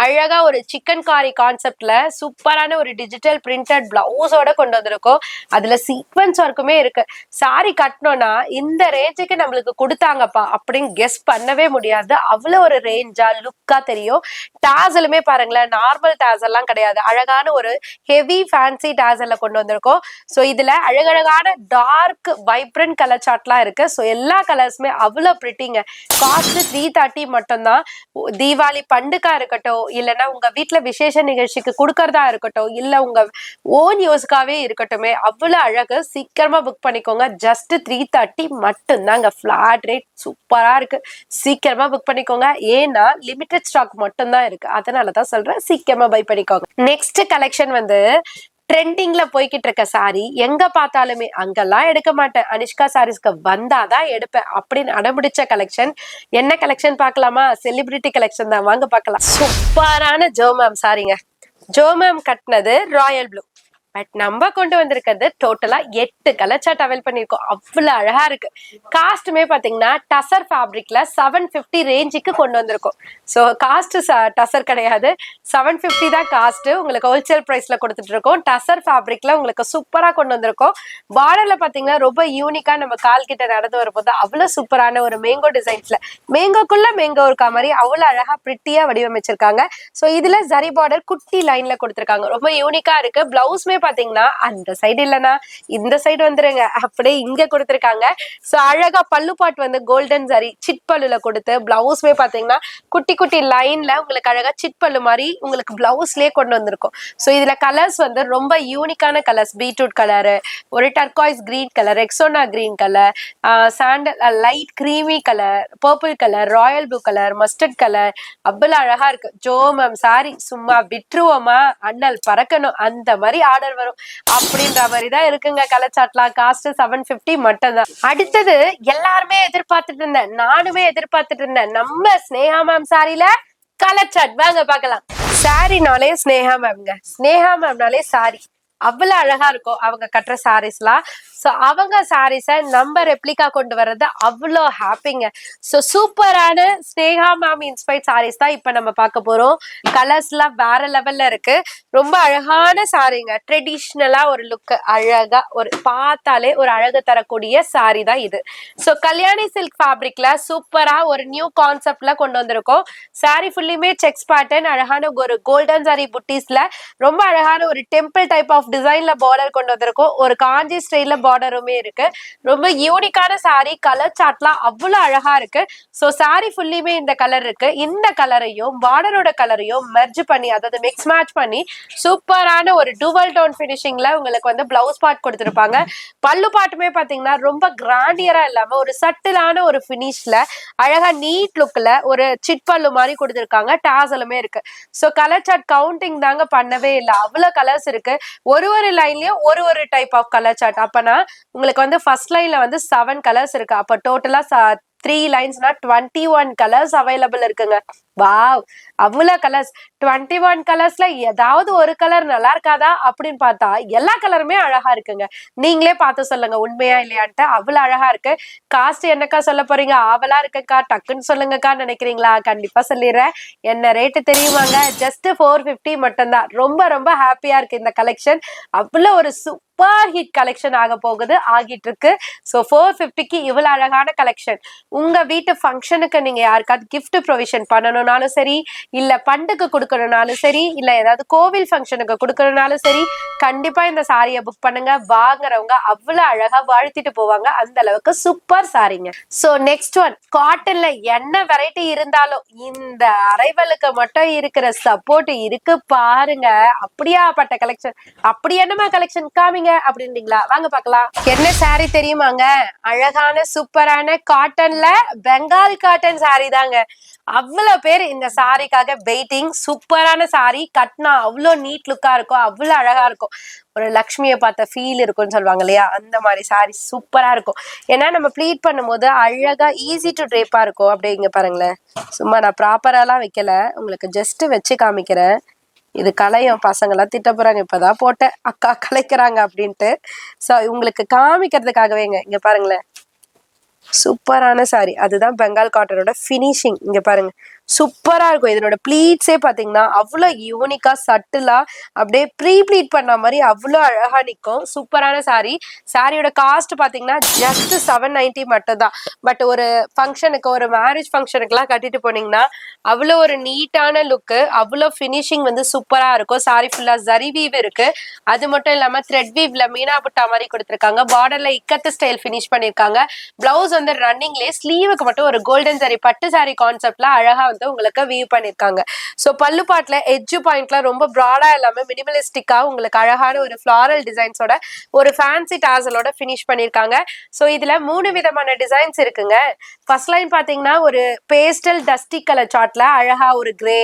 அழகா ஒரு சிக்கன் காரி கான்செப்ட்ல சூப்பரான ஒரு டிஜிட்டல் பிரிண்டட் பிளவுஸோட கொண்டு வந்திருக்கோம். அதுல சீக்வன்ஸ் ஒர்க்குமே இருக்கு. சாரி கட்டணும்னா இந்த ரேஞ்சுக்கு நம்மளுக்கு கொடுத்தாங்கப்பா அப்படின்னு கெஸ் பண்ணவே முடியாது. அவ்வளவு ஒரு ரேஞ்சா லுக்கா தெரியும். டாசலுமே பாருங்களேன், நார்மல் டாசல் எல்லாம் கிடையாது, அழகான ஒரு ஹெவி ஃபேன்சி டாசல்ல கொண்டு வந்திருக்கோம். ஸோ இதுல அழகழகான டார்க் வைப்ரண்ட் கலர் சார்ட்லாம் இருக்கு. ஸோ எல்லா கலர்ஸுமே அவ்வளவு பிரிட்டிங்க. காஸ்ட் 330 மட்டும்தான். தீபாவளி பண்டுக்கா இருக்கட்டும், இல்லைன்னா உங்க வீட்டுல விசேஷ நிகழ்ச்சிக்கு கொடுக்கறதா இருக்கட்டும், இல்ல உங்க ஓன் யூஸ்க்காவே இருக்கட்டுமே, அவ்வளவு அழகு. சீக்கிரமா புக் பண்ணிக்கோங்க. ஜஸ்ட் 330 மட்டும்தாங்க. ஃபிளாட் ரேட் சூப்பரா இருக்கு. சீக்கிரமா புக் பண்ணிக்கோங்க. ஏன்னா லிமிடெட் ஸ்டாக் மட்டும்தான் இருக்கு, அதனாலதான் சொல்றேன் சீக்கிரமா பை பண்ணிக்கோங்க. நெக்ஸ்ட் கலெக்ஷன் வந்து ட்ரெண்டிங்ல போய்கிட்டு இருக்க சாரி. எங்க பார்த்தாலுமே அங்கெல்லாம் எடுக்க மாட்டேன், அனிஷ்கா சாரீஸ்க்கு வந்தாதான் எடுப்பேன் அப்படின்னு அடம்பிடிச்ச கலெக்ஷன். என்ன கலெக்ஷன் பார்க்கலாமா? செலிபிரிட்டி கலெக்ஷன் தான், வாங்க பார்க்கலாம். சூப்பரான ஜோமேம் சாரிங்க. ஜோமேம் கட்டினது ராயல் ப்ளூ, பட் நம்ம கொண்டு வந்திருக்கிறது டோட்டலா 8 கலர் சார்ட் அவைல் பண்ணிருக்கோம். அவ்வளவு அழகா இருக்கு. காஸ்ட்டுமே பாத்தீங்கன்னா டசர் ஃபேப்ரிக்ல 750 ரேஞ்சுக்கு கொண்டு வந்திருக்கோம். ஸோ காஸ்ட் டசர் கிடையாது, 750 தான் காஸ்ட். உங்களுக்கு ஹோல்சேல் பிரைஸ்ல கொடுத்துட்டு இருக்கோம். டசர் ஃபேப்ரிக்ல உங்களுக்கு சூப்பரா கொண்டு வந்திருக்கோம். பார்டர்ல பாத்தீங்கன்னா ரொம்ப யூனிக்கா நம்ம கால் கிட்ட நடந்து வரும்போது அவ்வளவு சூப்பரான ஒரு மேங்கோ டிசைன்ஸ்ல மேங்கோக்குள்ள மேங்கோ இருக்கா மாதிரி அவ்வளவு அழகா பிரிட்டியா வடிவமைச்சிருக்காங்க. ஸோ இதுல ஜரி பார்டர் குட்டி லைன்ல கொடுத்திருக்காங்க. ரொம்ப யூனிக்கா இருக்கு. பிளவுஸ்மே பாத்தீங்கன்னா அந்த சைடு இல்லனா இந்த சைடு வந்துருங்க, அப்படியே இங்க கொடுத்திருக்காங்க. சோ அழகா பல்லு பாட் வந்து கோல்டன் ஜரி சிட் பல்லுல கொடுத்து, பிளவுஸ்மே பாத்தீங்கன்னா குட்டி குட்டி லைன்ல உங்களுக்கு அழகா சிட் பல்லு மாதிரி உங்களுக்கு பிளவுஸ்லயே கொண்டு வந்திருக்கும். சோ இதுல கலர்ஸ் வந்து ரொம்ப யூனிக்கான கலர்ஸ். பீட்ரூட் கலர், ஒரு டர்காய்ஸ் கிரீன் கலர், எக்ஸோனா green colour, sandal light creamy colour, purple colour, royal blue colour, mustard colour, அவ்வளவு அழகா இருக்கு. ஜோமம் சாரி சும்மா விட்டுருவோமா, அண்ணல் பறக்கணும் அந்த மாதிரி ஆர்டர் வரும் அப்படின்ற மாதிரிதான் இருக்குங்க. கலச்சாட்லாம் காஸ்ட் 750 மட்டும் தான். அடுத்தது எல்லாருமே எதிர்பார்த்துட்டு இருந்தேன், நானுமே எதிர்பார்த்துட்டு இருந்தேன், நம்ம ஸ்னேகா மேம் சாரில கலச்சாட். வாங்க பார்க்கலாம். சாரினாலே ஸ்னேகா மேம்ங்க, ஸ்னேகா மேம்னாலே சாரி அவ்வளவு அழகா இருக்கும் அவங்க கட்டுற சாரீஸ்லாம். ஸோ அவங்க சாரீஸை நம்ம ரெப்ளிகா கொண்டு வர்றது அவ்வளோ ஹாப்பிங்க. ஸோ சூப்பரான ஸ்னேகா மேம் இன்ஸ்பைர்ட் சாரீஸ் தான் இப்போ நம்ம பார்க்க போறோம். கலர்ஸ்லாம் வேற லெவல்ல இருக்கு. ரொம்ப அழகான சாரீங்க. ட்ரெடிஷ்னலா ஒரு லுக், அழகா ஒரு பார்த்தாலே ஒரு அழகு தரக்கூடிய சாரி தான் இது. ஸோ கல்யாணி சில்க் ஃபேப்ரிக்ல சூப்பரா ஒரு நியூ கான்செப்ட்ல கொண்டு வந்திருக்கோம். சாரி ஃபுல்லுமே செக்ஸ் பேட்டர்ன், அழகான ஒரு கோல்டன் சாரி புட்டிஸ்ல ரொம்ப அழகான ஒரு டெம்பிள் டைப் ஆஃப் டிசைன்ல பார்டர் கொண்டு வந்திருக்கோம். ஒரு காஞ்சி ஸ்டைல்ல பார்டருமே இருக்கு. ரொம்ப யூனிக்கான சாரி. கலர் சார்ட்லாம் அவ்வளவு அழகா இருக்கு. சோ சாரி ஃபுல்லியுமே இந்த கலர் இருக்கு. இந்த கலரையும் பார்டரோட கலரையும் மெர்ஜ் பண்ணி, அதாவது மிக்ஸ் மேட்ச் பண்ணி சூப்பரான ஒரு டுவல் டோன் பினிஷிங்ல உங்களுக்கு வந்து பிளவுஸ் பார்ட் கொடுத்திருப்பாங்க. பல்லு பாட்டுமே பாத்தீங்கன்னா ரொம்ப கிராண்டியரா இல்லாம ஒரு சட்டிலான ஒரு பினிஷ்ல அழகா நீட் லுக்ல ஒரு சிட் பல்லு மாதிரி கொடுத்திருக்காங்க. டாசலுமே இருக்கு. சோ கலர் சார்ட் கவுண்டிங் தாங்க பண்ணவே இல்லை, அவ்வளவு கலர்ஸ் இருக்கு. ஒரு லைன்லயும் ஒரு டைப் ஆஃப் கலர் சார்ட். அப்பனா உங்களுக்கு வந்து ஃபர்ஸ்ட் லைன்ல வந்து 7 கலர்ஸ் இருக்கு. அப்ப டோட்டலா 3 லைன்ஸ்னா 21 கலர்ஸ் அவைலபிள் இருக்குங்க. வாவ், அவ்வளவு கலர்ஸ். 21 கலர்ஸ்ல ஏதாவது ஒரு கலர் நல்லா இருக்காதா அப்படின்னு பார்த்தா எல்லா கலருமே அழகா இருக்குங்க. நீங்களே பார்த்து சொல்லுங்க உண்மையா இல்லையான்ட்டு. அவ்வளவு அழகா இருக்கு. காஸ்ட் என்னக்கா சொல்ல போறீங்க, ஆவலா இருக்குக்கா டக்குன்னு சொல்லுங்கக்கா நினைக்கிறீங்களா? கண்டிப்பா சொல்லிடுறேன். என்ன ரேட்டு தெரியுமாங்க? ஜஸ்ட் 450 மட்டும்தான். ரொம்ப ரொம்ப ஹாப்பியா இருக்கு இந்த கலெக்ஷன். அவ்வளவு ஒரு சூப்பர் ஹிட் கலெக்ஷன் ஆக போகுது, ஆகிட்டு இருக்கு. ஸோ 450க்கு இவ்வளவு அழகான கலெக்ஷன். உங்க வீட்டு ஃபங்க்ஷனுக்கு நீங்க யாருக்காவது கிஃப்ட் ப்ரொவிஷன் பண்ணணும்னாலும் சரி, இல்ல பண்டுக்கு கொடுக்கணும்னாலும் சரி, இல்ல ஏதாவது கோவில் ஃபங்க்ஷனுக்கு கொடுக்கணும்னாலும் சரி, கண்டிப்பா இந்த சாரியை புக் பண்ணுங்க. வாங்குறவங்க அவ்வளவு அழகா வாழ்த்திட்டு போவாங்க. அந்த அளவுக்கு சூப்பர் சாரிங்க. சோ நெக்ஸ்ட் ஒன், காட்டன்ல என்ன வெரைட்டி இருந்தாலும் இந்த அரைவலுக்கு மட்டும் இருக்கிற சப்போர்ட் இருக்கு பாருங்க. அப்படியாப்பட்ட கலெக்ஷன். அப்படி என்னமா கலெக்ஷன் காமிங்க அப்படின்றீங்களா? வாங்க பார்க்கலாம். என்ன சாரி தெரியுமாங்க? அழகான சூப்பரான காட்டன்ல பெங்கால் காட்டன் சாரி தாங்க. அவ்வளவு பேர் இந்த சாரிக்காக வெயிட்டிங். சூப்பரான சாரி, கட்னா அவ்வளோ நீட் லுக்கா இருக்கும், அவ்வளவு அழகா இருக்கும். ஒரு லக்ஷ்மியை பார்த்த ஃபீல் இருக்கும்னு சொல்லுவாங்க இல்லையா, அந்த மாதிரி சாரி சூப்பரா இருக்கும். ஏன்னா நம்ம ப்ளீட் பண்ணும்போது அழகா ஈஸி டு ட்ரேப்பா இருக்கும். அப்படியே இங்க பாருங்களேன், சும்மா நான் ப்ராப்பராலாம் வைக்கல, உங்களுக்கு ஜஸ்ட் வச்சு காமிக்கிறேன். இது கலையும் பசங்க எல்லாம் திட்ட போறாங்க, இப்பதான் போட்டேன் அக்கா கலைக்கிறாங்க அப்படின்ட்டு. சோ உங்களுக்கு காமிக்கிறதுக்காகவேங்க இங்க பாருங்களேன், சூப்பரான சாரி. அதுதான் பெங்கால் காட்டனோட ஃபினிஷிங். இங்க பாருங்க, சூப்பரா இருக்கும். இதனோட ப்ளீட்ஸே பாத்தீங்கன்னா அவ்வளவு யூனிக்கா சட்டிலா அப்படியே ப்ரீ ப்ளீட் பண்ண மாதிரி அவ்வளவு அழகா நிக்கும். சூப்பரான சாரி. சாரியோட காஸ்ட் பாத்தீங்கன்னா ஜஸ்ட் 790 மட்டும் தான். பட் ஒரு ஃபங்க்ஷனுக்கு, ஒரு மேரேஜ் ஃபங்க்ஷனுக்கு எல்லாம் கட்டிட்டு போனீங்கன்னா அவ்வளவு ஒரு நீட்டான லுக்கு, அவ்வளவு ஃபினிஷிங் வந்து சூப்பரா இருக்கும். சாரி ஃபுல்லா ஜரி வீவ் இருக்கு. அது மட்டும் இல்லாம த்ரெட் வீவ்ல மீனா புட்டா மாதிரி கொடுத்திருக்காங்க. பார்டர்ல இக்கத்து ஸ்டைல் ஃபினிஷ் பண்ணிருக்காங்க. பிளவுஸ் வந்து ரன்னிங்லேயே, ஸ்லீவுக்கு மட்டும் ஒரு கோல்டன் சாரி பட்டு சாரி கான்செப்ட்ல அழகா வந்து உங்களுக்கு வீவ் பண்ணிருக்காங்க. சோ பல்லு பாட்டுல எட்ஜ் பாயிண்ட்ல ரொம்ப ப்ராடா இல்லாம மினிமலிஸ்டிக்கா உங்களுக்கு அழகான ஒரு ஃபிளாரல் டிசைன்ஸோட ஒரு ஃபேன்சி டாசலோட ஃபினிஷ் பண்ணிருக்காங்க. சோ இதுல 3 விதமான டிசைன்ஸ் இருக்குங்க. ஃபர்ஸ்ட் லைன் பாத்தீங்கன்னா ஒரு பேஸ்டல் டஸ்டி கலர் சார்ட்ல அழகா ஒரு கிரே,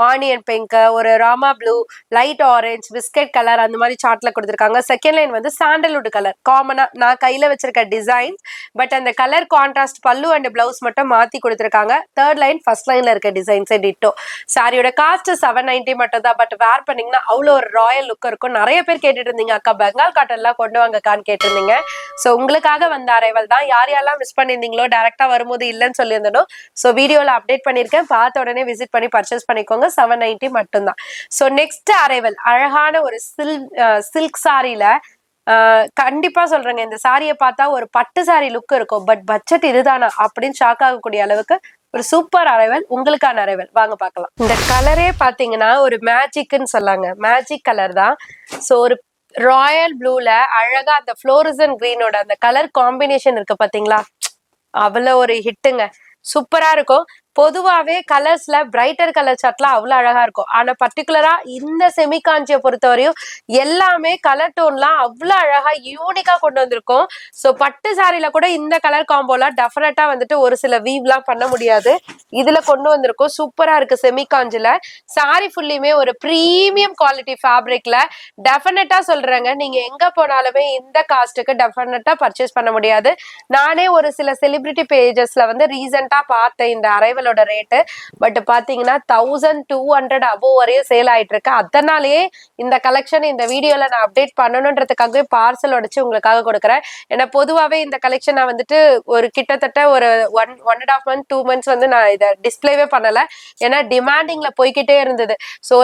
ஆனியன் பிங்க், ஒரு Rama blue, light orange, biscuit colour அந்த மாதிரி சார்ட்ல கொடுத்திருக்காங்க. செகண்ட் லைன் வந்து சாண்டல்வுட் கலர், காமனா நான் கையில வச்சிருக்க டிசைன், பட் அந்த கலர் கான்ட்ராஸ்ட் பல்லு அண்ட் பிளவுஸ் மட்டும் மாத்தி கொடுத்திருக்காங்க. தேர்ட் லைன் ஃபர்ஸ்ட் லைன்ல இருக்க டிசைன்ஸே டிட்டோ. சாரியோட காஸ்ட் 790 மட்டும் தான். பட் வேர் பண்ணீங்கன்னா அவ்வளோ ஒரு ராயல் லுக் இருக்கும். நிறைய பேர் கேட்டுட்டு இருந்தீங்க, அக்கா பெங்கால் காட்டன்லாம் கொண்டு வாங்கக்கான்னு கேட்டிருந்தீங்க. ஸோ உங்களுக்காக வந்த அரைவல் தான். யார் யாரெல்லாம் மிஸ் பண்ணியிருந்தீங்களோ, டேரக்டா வரும்போது இல்லைன்னு சொல்லியிருந்தோம். ஸோ வீடியோல அப்டேட் பண்ணியிருக்கேன், பார்த்த உடனே விசிட் பண்ணி பர்ச்சேஸ் பண்ணிக்கோங்க. 790 மட்டும் தான். ஸோ நெக்ஸ்ட் அரைவல் அழகான ஒரு சில்க் சாரியில கண்டிப்பா சொல்றேங்க, இந்த சாரியை பார்த்தா ஒரு பட்டு சாரி லுக் இருக்கும். பட் பட்ஜெட் இதுதானா அப்படின்னு ஷாக் ஆகக்கூடிய அளவுக்கு ஒரு சூப்பர் அரைவல், உங்களுக்கான அரைவல். வாங்க பார்க்கலாம். இந்த கலரே பாத்தீங்கன்னா ஒரு மேஜிக்னு சொல்லாங்க, மேஜிக் கலர் தான். சோ ஒரு ராயல் ப்ளூல அழகா அந்த ஃப்ளோரசன் கிரீனோட அந்த கலர் காம்பினேஷன் இருக்கு பாத்தீங்களா, அவ்வளவு ஒரு ஹிட்டுங்க. சூப்பரா இருக்கும். பொதுவாவே கலர்ஸ்ல பிரைட்டர் கலர் சார்ட்லாம் அவ்வளவு அழகா இருக்கும். ஆனா பர்டிகுலரா இந்த செமி காஞ்சியை பொறுத்தவரையும் எல்லாமே கலர் டோன்லாம் அவ்வளவு அழகா யூனிக்கா கொண்டு வந்திருக்கும். சோ பட்டு சாரில கூட இந்த கலர் காம்போலாம் டெஃபினட்டா வந்துட்டு ஒரு சில வீவ்லாம் பண்ண முடியாது, இதுல கொண்டு வந்திருக்கும். சூப்பரா இருக்கு. செமி காஞ்சில சாரி ஃபுல்லியுமே ஒரு பிரீமியம் குவாலிட்டி ஃபேப்ரிக்ல. டெஃபினட்டா சொல்றேங்க, நீங்க எங்க போனாலுமே இந்த காஸ்ட்டுக்கு டெஃபினட்டா பர்ச்சேஸ் பண்ண முடியாது. நானே ஒரு சில செலிபிரிட்டி பேஜஸ்ல வந்து ரீசெண்டா பார்த்தேன் இந்த அரைவலோட ரேட்டு. பட் பாத்தீங்கன்னா 1200 அபோவ் வரையும் சேல் ஆயிட்டு இருக்கு. அதனாலேயே இந்த கலெக்ஷன் இந்த வீடியோல நான் அப்டேட் பண்ணணுன்றதுக்காகவே பார்சல் உடைச்சு உங்களுக்காக கொடுக்குறேன். ஏன்னா பொதுவாவே இந்த கலெக்ஷன் நான் வந்துட்டு ஒரு கிட்டத்தட்ட ஒரு 1.5 month 2 months வந்து நான் இதை டிஸ்பிளேவே பண்ணல. ஏன்னா டிமாண்டிங்ல போய்கிட்டே இருந்தது. ஸோ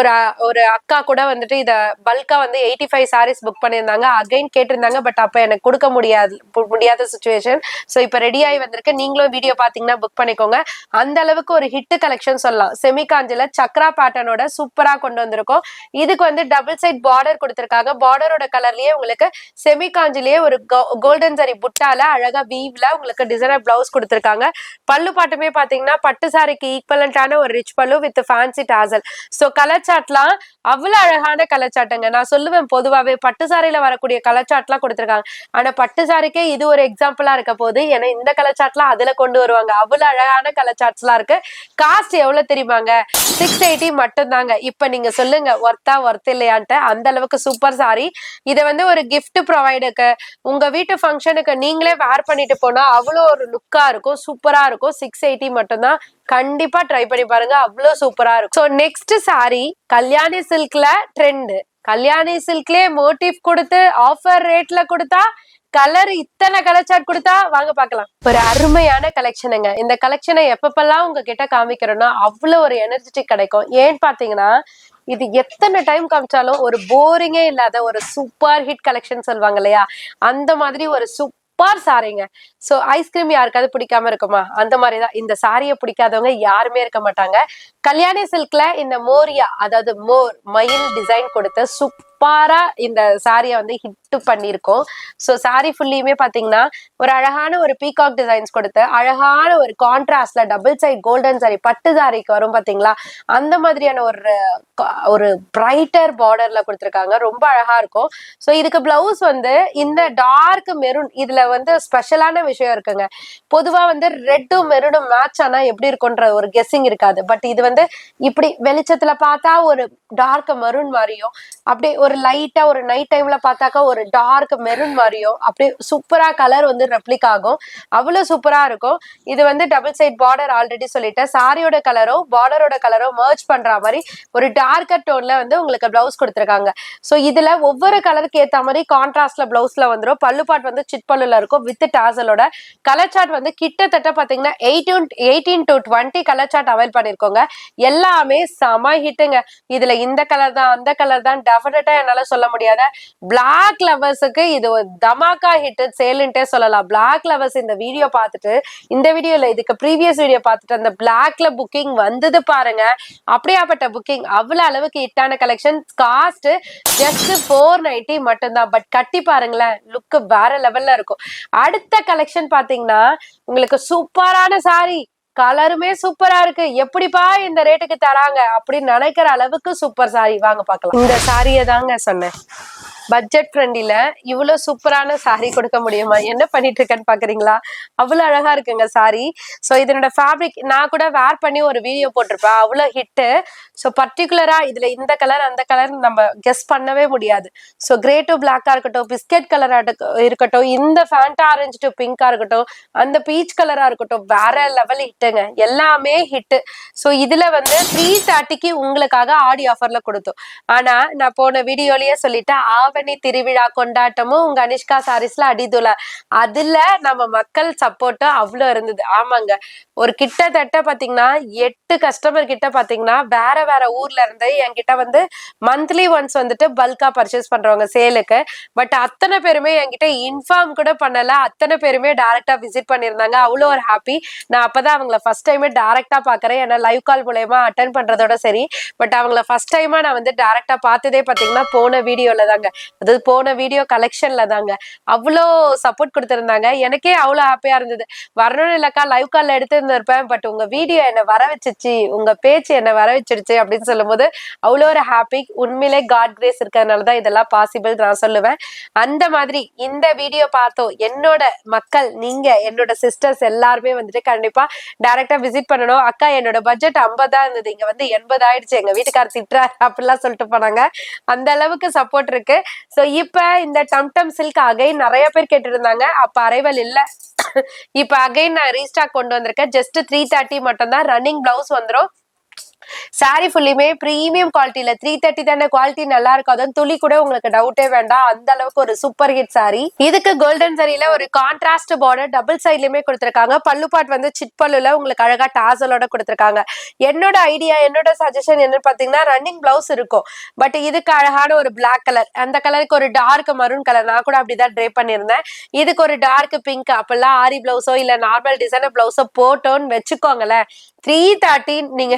ஒரு அக்கா கூட வந்துட்டு இதை பல்கா வந்து 85 சாரீஸ் புக் பண்ணியிருந்தாங்க. அகைன் கேட்டிருந்தாங்க, பட் அப்ப எனக்கு கொடுக்க முடியாத சுச்சுவேஷன். ஸோ இப்ப ரெடி ஆகி வந்திருக்கு. நீங்களும் வீடியோ பாத்தீங்கன்னா புக் பண்ணிக்கோங்க. அந்த அளவுக்கு ஒரு ஹிட் கலெக்ஷன் சொல்லலாம். செமி காஞ்சில சக்ரா பேட்டர்னோட சூப்பரா கொண்டு வந்திருக்கும். இதுக்கு வந்து டபுள் சைட் பார்டர் கொடுத்திருக்காங்க. பார்டரோட கலர்லயே உங்களுக்கு செமி காஞ்சிலேயே ஒரு கோல்டன் சரி புட்டால அழகா வீவ்ல உங்களுக்கு டிசைனர் பிளவுஸ் கொடுத்திருக்காங்க. பல்லு பாட்டுமே பாத்தீங்கன்னா பட்டு சாரிக்கு ஈக்குவலண்டான ஒரு rich pallu with fancy tassel. So colour சார்ட்லாம் அவ்வளவு அழகான கலர் சாட்டுங்க. நான் சொல்லுவேன், பொதுவாவே பட்டு சாரியில வரக்கூடிய கலர் சார்ட்லாம் கொடுத்திருக்காங்க. ஆனா பட்டு சாரிக்கே இது ஒரு எக்ஸாம்பிளா இருக்க போது. ஏன்னா இந்த கலர் சார்ட்லாம் அதுல கொண்டு வருவாங்க. அவ்வளவு அழகான கலர் சார்ட்ஸ்லாம் இருக்கு. காஸ்ட் எவ்வளவு தெரியுமாங்க? 680 மட்டும் தாங்க. இப்ப நீங்க சொல்லுங்க, ஒர்த் இல்லையான்ட்டு. அந்த அளவுக்கு சூப்பர் சாரி. இதை வந்து ஒரு கிஃப்ட் ப்ரொவைடருக்கு, உங்க வீட்டு ஃபங்க்ஷனுக்கு நீங்களே வேர் பண்ணிட்டு போனா அவ்வளோ ஒரு லுக்கா இருக்கும், சூப்பரா இருக்கும். 680 மட்டும் தான். கண்டிப்பா ட்ரை பண்ணி பாருங்க, அவ்வளவு சூப்பரா இருக்கும். சோ நெக்ஸ்ட் சாரி கல்யாணி சில்க்ல ட்ரெண்ட். கல்யாணி சில்க்லயே மோட்டிவ் கொடுத்து ஆஃபர் ரேட்ல கொடுத்தா, கலர் இத்தனை கலர் சார்ட் கொடுத்தா, வாங்க பாக்கலாம். ஒரு அருமையான கலெக்ஷனுங்க. இந்த கலெக்ஷனை எப்பப்பெல்லாம் உங்ககிட்ட காமிக்கிறோம்னா அவ்வளவு ஒரு எனர்ஜெட்டிக் கிடைக்கும். ஏன்னு பாத்தீங்கன்னா இது எத்தனை டைம் காமிச்சாலும் ஒரு போரிங்கே இல்லாத ஒரு சூப்பர் ஹிட் கலெக்ஷன் சொல்லுவாங்க இல்லையா, அந்த மாதிரி ஒரு சூப்பர் சாரிங்க. சோ ஐஸ்கிரீம் யாருக்காவது பிடிக்காம இருக்குமா? அந்த மாதிரிதான். இந்த சாரியை பிடிக்காதவங்க யாருமே இருக்க மாட்டாங்க. கல்யாணி சில்க்ல இந்த மோரியா, அதாவது மயில் டிசைன் கொடுத்த சூப்பரா இந்த சாரியை வந்து ஹிட் பண்ணிருக்கோம். சோ சாரி ஃபுல்லியுமே பாத்தீங்கன்னா ஒரு அழகான ஒரு பீகாக் டிசைன்ஸ் கொடுத்து அழகான ஒரு கான்ட்ராஸ்ட்ல டபுள் சைட் கோல்டன் சாரி பட்டு சாரிக்கு வரும் பாத்தீங்களா, அந்த மாதிரியான ஒரு பிரைட்டர் பார்டர்ல கொடுத்திருக்காங்க. ரொம்ப அழகா இருக்கும். சோ இதுக்கு பிளவுஸ் வந்து இந்த டார்க் மெரூன். இதுல வந்து ஸ்பெஷலான விஷயம் இருக்குங்க. பொதுவா வந்து ரெட்டும் மெரூனும் மேட்ச் ஆனா எப்படி இருக்கும்ன்ற ஒரு கெஸ்ஸிங் இருக்காது. பட் இது வந்து இப்படி வெளிச்சத்துல பார்த்தா ஒரு டார்க் மெரூன் மாதிரியும், அப்படியே ஒரு ஒரு லைட்டா ஒரு நைட் டைம்ல பார்த்தாக்கா ஒரு டார்க் மெரூன் மாதிரியும் அப்படியே சூப்பரா கலர் வந்து ரெப்ளிக் ஆகும். அவ்வளவு சூப்பரா இருக்கும். இது வந்து டபுள் சைட் பார்டர் ஆல்ரெடி சொல்லிட்டேன். சாரியோட கலரோ பார்டரோட கலரோ மர்ஜ் பண்ற மாதிரி ஒரு டார்க்கர் டோன்ல வந்து உங்களுக்கு பிளவுஸ் கொடுத்துருக்காங்க. சோ இதுல ஒவ்வொரு கலருக்கு ஏத்த மாதிரி கான்ட்ராஸ்ட்ல பிளவுஸ்ல வந்துடும். பல்லு பாட் வந்து சிட் பல்லுல இருக்கும் வித் டாசலோட. கலர் சார்ட் வந்து கிட்டத்தட்ட பாத்தீங்கன்னா 18 to 20 கலர் சார்ட் அவைல் பண்ணிருக்கோங்க. எல்லாமே செம ஹிட்டுங்க. இதுல இந்த கலர் தான் அந்த கலர் தான் டெஃபினட்டா என்னால சொல்ல முடியாத. பிளாக் லவர்ஸுக்கு இது ஒரு தமாக்கா ஹிட் சேல்ன்ட்டே சொல்லலாம். பிளாக் லவர்ஸ் இந்த வீடியோ பார்த்துட்டு, இந்த வீடியோ இல்ல இதுக்கு ப்ரீவியஸ் வீடியோ பார்த்துட்டு அந்த பிளாக்ல புக்கிங் வந்தது பாருங்க. அப்படியாப்பட்ட புக்கிங் அவ்வளவு அளவுக்கு ஹிட்டான கலெக்ஷன். காஸ்ட் ஜஸ்ட் 490 மட்டும்தான். பட் கட்டி பாருங்களேன், லுக் வேற லெவல்ல இருக்கும். அடுத்த கலெக்ஷன் பாத்தீங்கன்னா உங்களுக்கு சூப்பரான சாரி, கலருமே சூப்பரா இருக்கு. எப்படிப்பா இந்த ரேட்டுக்கு தராங்க அப்படின்னு நினைக்கிற அளவுக்கு சூப்பர் சாரி. வாங்க பார்க்கலாம். இந்த சாரியை தாங்க சொன்னேன், பட்ஜெட் ஃப்ரெண்ட்லில இவ்வளவு சூப்பரான சாரி கொடுக்க முடியுமா? என்ன பண்ணிட்டு இருக்கேன்னு பாக்குறீங்களா? அவ்வளவு அழகா இருக்குங்க சாரி. சோ இதனோட ஃபேப்ரிக் நான் கூட வேர் பண்ணி ஒரு வீடியோ போட்டிருப்பேன். அவ்வளவு ஹிட். சோ பர்டிகுலரா இதுல இந்த கலர் அந்த கலர் நம்ம கெஸ் பண்ணவே முடியாது. சோ கிரே டு பிளாக்கா இருக்கட்டும், பிஸ்கெட் கலரா இருக்கட்டும், இந்த ஃபேண்டா ஆரஞ்சு டு பிங்கா இருக்கட்டும், அந்த பீச் கலரா இருக்கட்டும், வேற லெவல் ஹிட்டுங்க. எல்லாமே ஹிட். சோ இதுல வந்து 330க்கு உங்களுக்காக ஆடி ஆஃபர்ல கொடுத்தோம். ஆனா நான் போன வீடியோலயே சொல்லிட்டேன், ஆவணி திருவிழா கொண்டாட்டமும் உங்க அனிஷ்கா சாரீஸ்ல அடிதுல. அதுல நம்ம மக்கள் சப்போர்ட்டும் அவ்வளவு இருந்தது. ஆமாங்க, ஒரு கிட்டத்தட்ட பாத்தீங்கன்னா 8 கஸ்டமர் கிட்ட பாத்தீங்கன்னா வேற வேற ஊர்ல இருந்து என்கிட்ட வந்து மந்த்லி ஒன்ஸ் வந்துட்டு பல்கா பர்ச்சேஸ் பண்றவங்க சேலுக்கு. பட் அத்தனை பேருமே என்கிட்ட இன்ஃபார்ம் கூட பண்ணல. அத்தனை பேருமே டைரக்டா விசிட் பண்ணிருந்தாங்க. அவ்வளோ ஒரு ஹாப்பி. நான் அப்பதான் அவங்கள ஃபர்ஸ்ட் டைமே டைரக்டா பாக்குறேன். ஏன்னா லைவ் கால் மூலயமா அட்டன் பண்றதோட சரி. பட் அவங்கள ஃபர்ஸ்ட் டைமா நான் வந்து டைரக்டா பார்த்ததே பாத்தீங்கன்னா போன வீடியோல தாங்க. அது போன வீடியோ கலெக்ஷன்ல தாங்க. அவ்வளோ சப்போர்ட் கொடுத்திருந்தாங்க. எனக்கே அவ்வளவு ஹாப்பியா இருந்தது. வரணும்னு இல்லக்கா, லைவ் கால்ல எடுத்து இருந்திருப்பேன். பட் உங்க வீடியோ என்ன வர வச்சிருச்சு, உங்க பேச்சு என்ன வர வச்சிருச்சு அப்படின்னு சொல்லும் போது அவ்வளோ ஒரு ஹாப்பி. உண்மையிலே காட் கிரேஸ் இருக்கிறதுனாலதான் இதெல்லாம் பாசிபிள் நான் சொல்லுவேன். அந்த மாதிரி இந்த வீடியோ பார்த்தோம் என்னோட மக்கள், நீங்க என்னோட சிஸ்டர்ஸ் எல்லாருமே வந்துட்டு கண்டிப்பா டைரக்டா விசிட் பண்ணணும். அக்கா என்னோட பட்ஜெட் 50 இருந்தது, இங்க வந்து 80 ஆயிடுச்சு, எங்க வீட்டுக்காரர் திட்டுறாரு அப்படிலாம் சொல்லிட்டு போனாங்க. அந்த அளவுக்கு சப்போர்ட் இருக்கு. சோ இப்ப இந்த டம்டம் சில்க் அகைன் நிறைய பேர் கேட்டு இருந்தாங்க. அப்ப அரைவல் இல்ல. இப்ப அகைன் நான் ரீஸ்டாக் கொண்டு வந்திருக்கேன். ஜஸ்ட் 330 மட்டும் தான். ரன்னிங் பிளவுஸ் வந்துரும். சாரி ஃபுல்லுமே பிரீமியம் குவாலிட்டியில 330 தானே, குவாலிட்டி நல்லா இருக்கும். அதுவும் துளி கூட உங்களுக்கு டவுட்டே வேண்டாம். அந்த அளவுக்கு ஒரு சூப்பர் ஹிட் சாரி. இதுக்கு கோல்டன் சரியில ஒரு கான்ட்ராஸ்ட் பார்டர் டபுள் சைட்லயுமே கொடுத்திருக்காங்க. பல்லு பாட் வந்து சிட் பல்லுல உங்களுக்கு அழகா டாசலோட கொடுத்திருக்காங்க. என்னோட ஐடியா, என்னோட சஜஷன் என்ன பாத்தீங்கன்னா, ரன்னிங் பிளவுஸ் இருக்கும். பட் இதுக்கு அழகான ஒரு பிளாக் கலர், அந்த கலருக்கு ஒரு டார்க் மரூன் கலர், நான் கூட அப்படிதான் ட்ரை பண்ணியிருந்தேன். இதுக்கு ஒரு டார்க் பிங்க், அப்பெல்லாம் ஆரி பிளவுஸோ இல்ல நார்மல் டிசைனர் பிளவுஸோ போட்டோன்னு வச்சுக்கோங்களேன், 330 நீங்க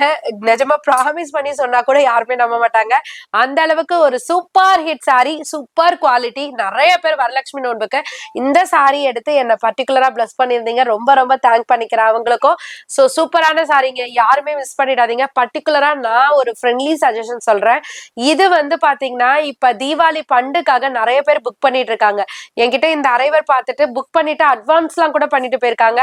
நிஜமா ப்ராமிஸ் பண்ணி சொன்னா கூட யாருமே நம்ப மாட்டாங்க. அந்த அளவுக்கு ஒரு super hit sorry, super quality. நிறைய பேர் வரலட்சுமி நோன்புக்கு இந்த சாரி எடுத்து என்ன பர்டிகுலரா பிளஸ் பண்ணியிருந்தீங்க. ரொம்ப ரொம்ப தேங்க் பண்ணிக்கிறேன் அவங்களுக்கும். சோ சூப்பரான சாரிங்க, யாருமே மிஸ் பண்ணிடாதீங்க. பர்டிகுலரா நான் ஒரு ஃப்ரெண்ட்லி சஜஷன் சொல்றேன். இது வந்து பாத்தீங்கன்னா இப்ப தீபாவளி பண்டுக்காக நிறைய பேர் புக் பண்ணிட்டு இருக்காங்க. என்கிட்ட இந்த அரைவர் பார்த்துட்டு புக் பண்ணிட்டு அட்வான்ஸ் எல்லாம் கூட பண்ணிட்டு போயிருக்காங்க.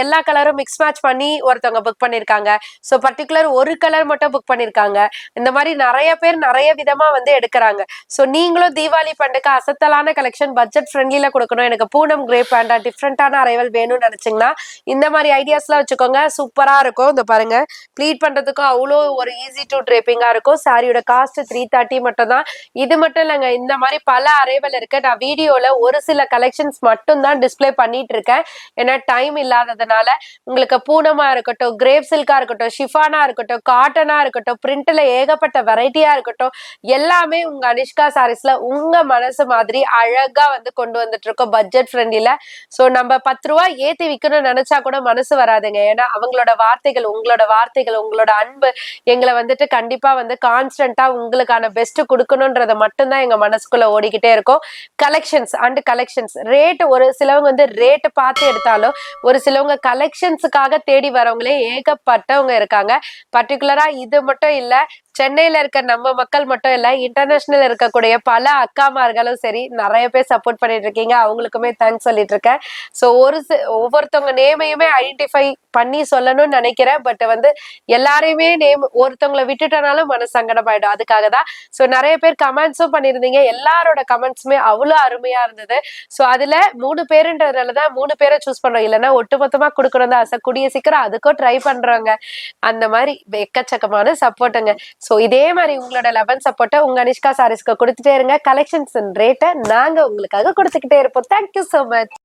எல்லா கலரும் மிக்ஸ் மேட்ச் பண்ணி ஒருத்தவங்க புக் பண்ணிருக்காங்க. சோ பர்டிகுலர் ஒரு கலர் மட்டும் புக் பண்ணிருக்காங்க. இந்த மாதிரி நிறைய பேர் நிறைய விதமா வந்து எடுக்கிறாங்க. சோ நீங்களும் தீபாவளி பண்டுக்கு அசத்தலான கலெக்ஷன் பட்ஜெட் ஃப்ரெண்ட்லில கொடுக்கணும், எனக்கு பூனம் கிரே பேண்டா டிஃப்ரெண்டான அரைவல் வேணும்னு நினைச்சீங்கன்னா இந்த மாதிரி ஐடியாஸ் எல்லாம் வச்சுக்கோங்க. சூப்பரா இருக்கும். இந்த பாருங்க, ப்ளீட் பண்றதுக்கும் அவ்வளோ ஒரு ஈஸி டு ட்ரேப்பிங்கா இருக்கும். சாரியோட காஸ்ட் 330 மட்டும் தான். இது மட்டும் இல்லைங்க, இந்த மாதிரி பல அரைவல் இருக்கு. நான் வீடியோல ஒரு சில கலெக்ஷன்ஸ் மட்டும் தான் டிஸ்பிளே பண்ணிட்டு இருக்கேன். ஏன்னா டைம் இல்லாததுனால. உங்களுக்கு பூனமா இருக்கட்டும், கிரேப் சில்கா இருக்கட்டும், ஷிஃபானா இருக்கட்டும், காட்டனா இருக்கட்டும், பிரிண்ட்ல ஏகப்பட்ட வெரைட்டியா இருக்கட்டும், எல்லாமே உங்க அனிஷ்கா சாரீஸ்ல உங்க மனசு மாதிரி அழகா வந்து கொண்டு வந்துட்டு இருக்கோம் பட்ஜெட் ஃப்ரெண்ட்லில. சோ நம்ம 10 ரூபாய் ஏத்தி விக்கணும்னு நினைச்சா கூட மனசு வராதுங்க. ஏன்னா அவங்களோட வார்த்தைகள், உங்களோட அன்பு எங்களை வந்துட்டு கண்டிப்பா வந்து கான்ஸ்டன்டா உங்களுக்கான பெஸ்ட் கொடுக்கணும்ன்றத மட்டும்தான் எங்க மனசுக்குள்ள ஓடிக்கிட்டே இருக்கும். கலெக்ஷன்ஸ் ரேட், ஒரு சிலவங்க வந்து ரேட் பார்த்து எடுத்தாலும் ஒரு சிலவங்க கலெக்ஷன்ஸுக்காக தேடி வரவங்களே ஏகப்பட்டவங்க இருக்காங்க. பர்டிகுலரா இது மட்டும் இல்ல, சென்னையில இருக்க நம்ம மக்கள் மட்டும் இல்ல, இன்டர்நேஷனல் இருக்கக்கூடிய பல அக்காமார்களும் சரி நிறைய பேர் சப்போர்ட் பண்ணிட்டு இருக்கீங்க. அவங்களுக்குமே தேங்க்ஸ் சொல்லிட்டு இருக்கேன். ஸோ ஒவ்வொருத்தவங்க நேமையுமே ஐடென்டிஃபை பண்ணி சொல்லணும்னு நினைக்கிறேன். பட் வந்து எல்லாரையுமே நேம் ஒருத்தவங்களை விட்டுட்டனாலும் மனசங்கடம் ஆயிடும். அதுக்காக தான். ஸோ நிறைய பேர் கமெண்ட்ஸும் பண்ணியிருந்தீங்க. எல்லாரோட கமெண்ட்ஸுமே அவ்வளவு அருமையா இருந்தது. ஸோ அதுல 3 பேருன்றதுனாலதான் 3 பேரை சூஸ் பண்றோம். இல்லைன்னா ஒட்டுமொத்தமா கொடுக்கணும் தான் ஆசை. கூடிய சீக்கிரம் அதுக்கும் ட்ரை பண்றோங்க. அந்த மாதிரி எக்கச்சக்கமான சப்போர்ட்டுங்க. சோ இதே மாதிரி உங்களோட 11 சப்போர்ட்டை உங்க அனிஷ்கா சாரீஸ்க்கு கொடுத்துட்டே இருங்க. கலெக்ஷன்ஸ் ரேட்டை நாங்க உங்களுக்காக கொடுத்துக்கிட்டே இருப்போம். Thank you so much.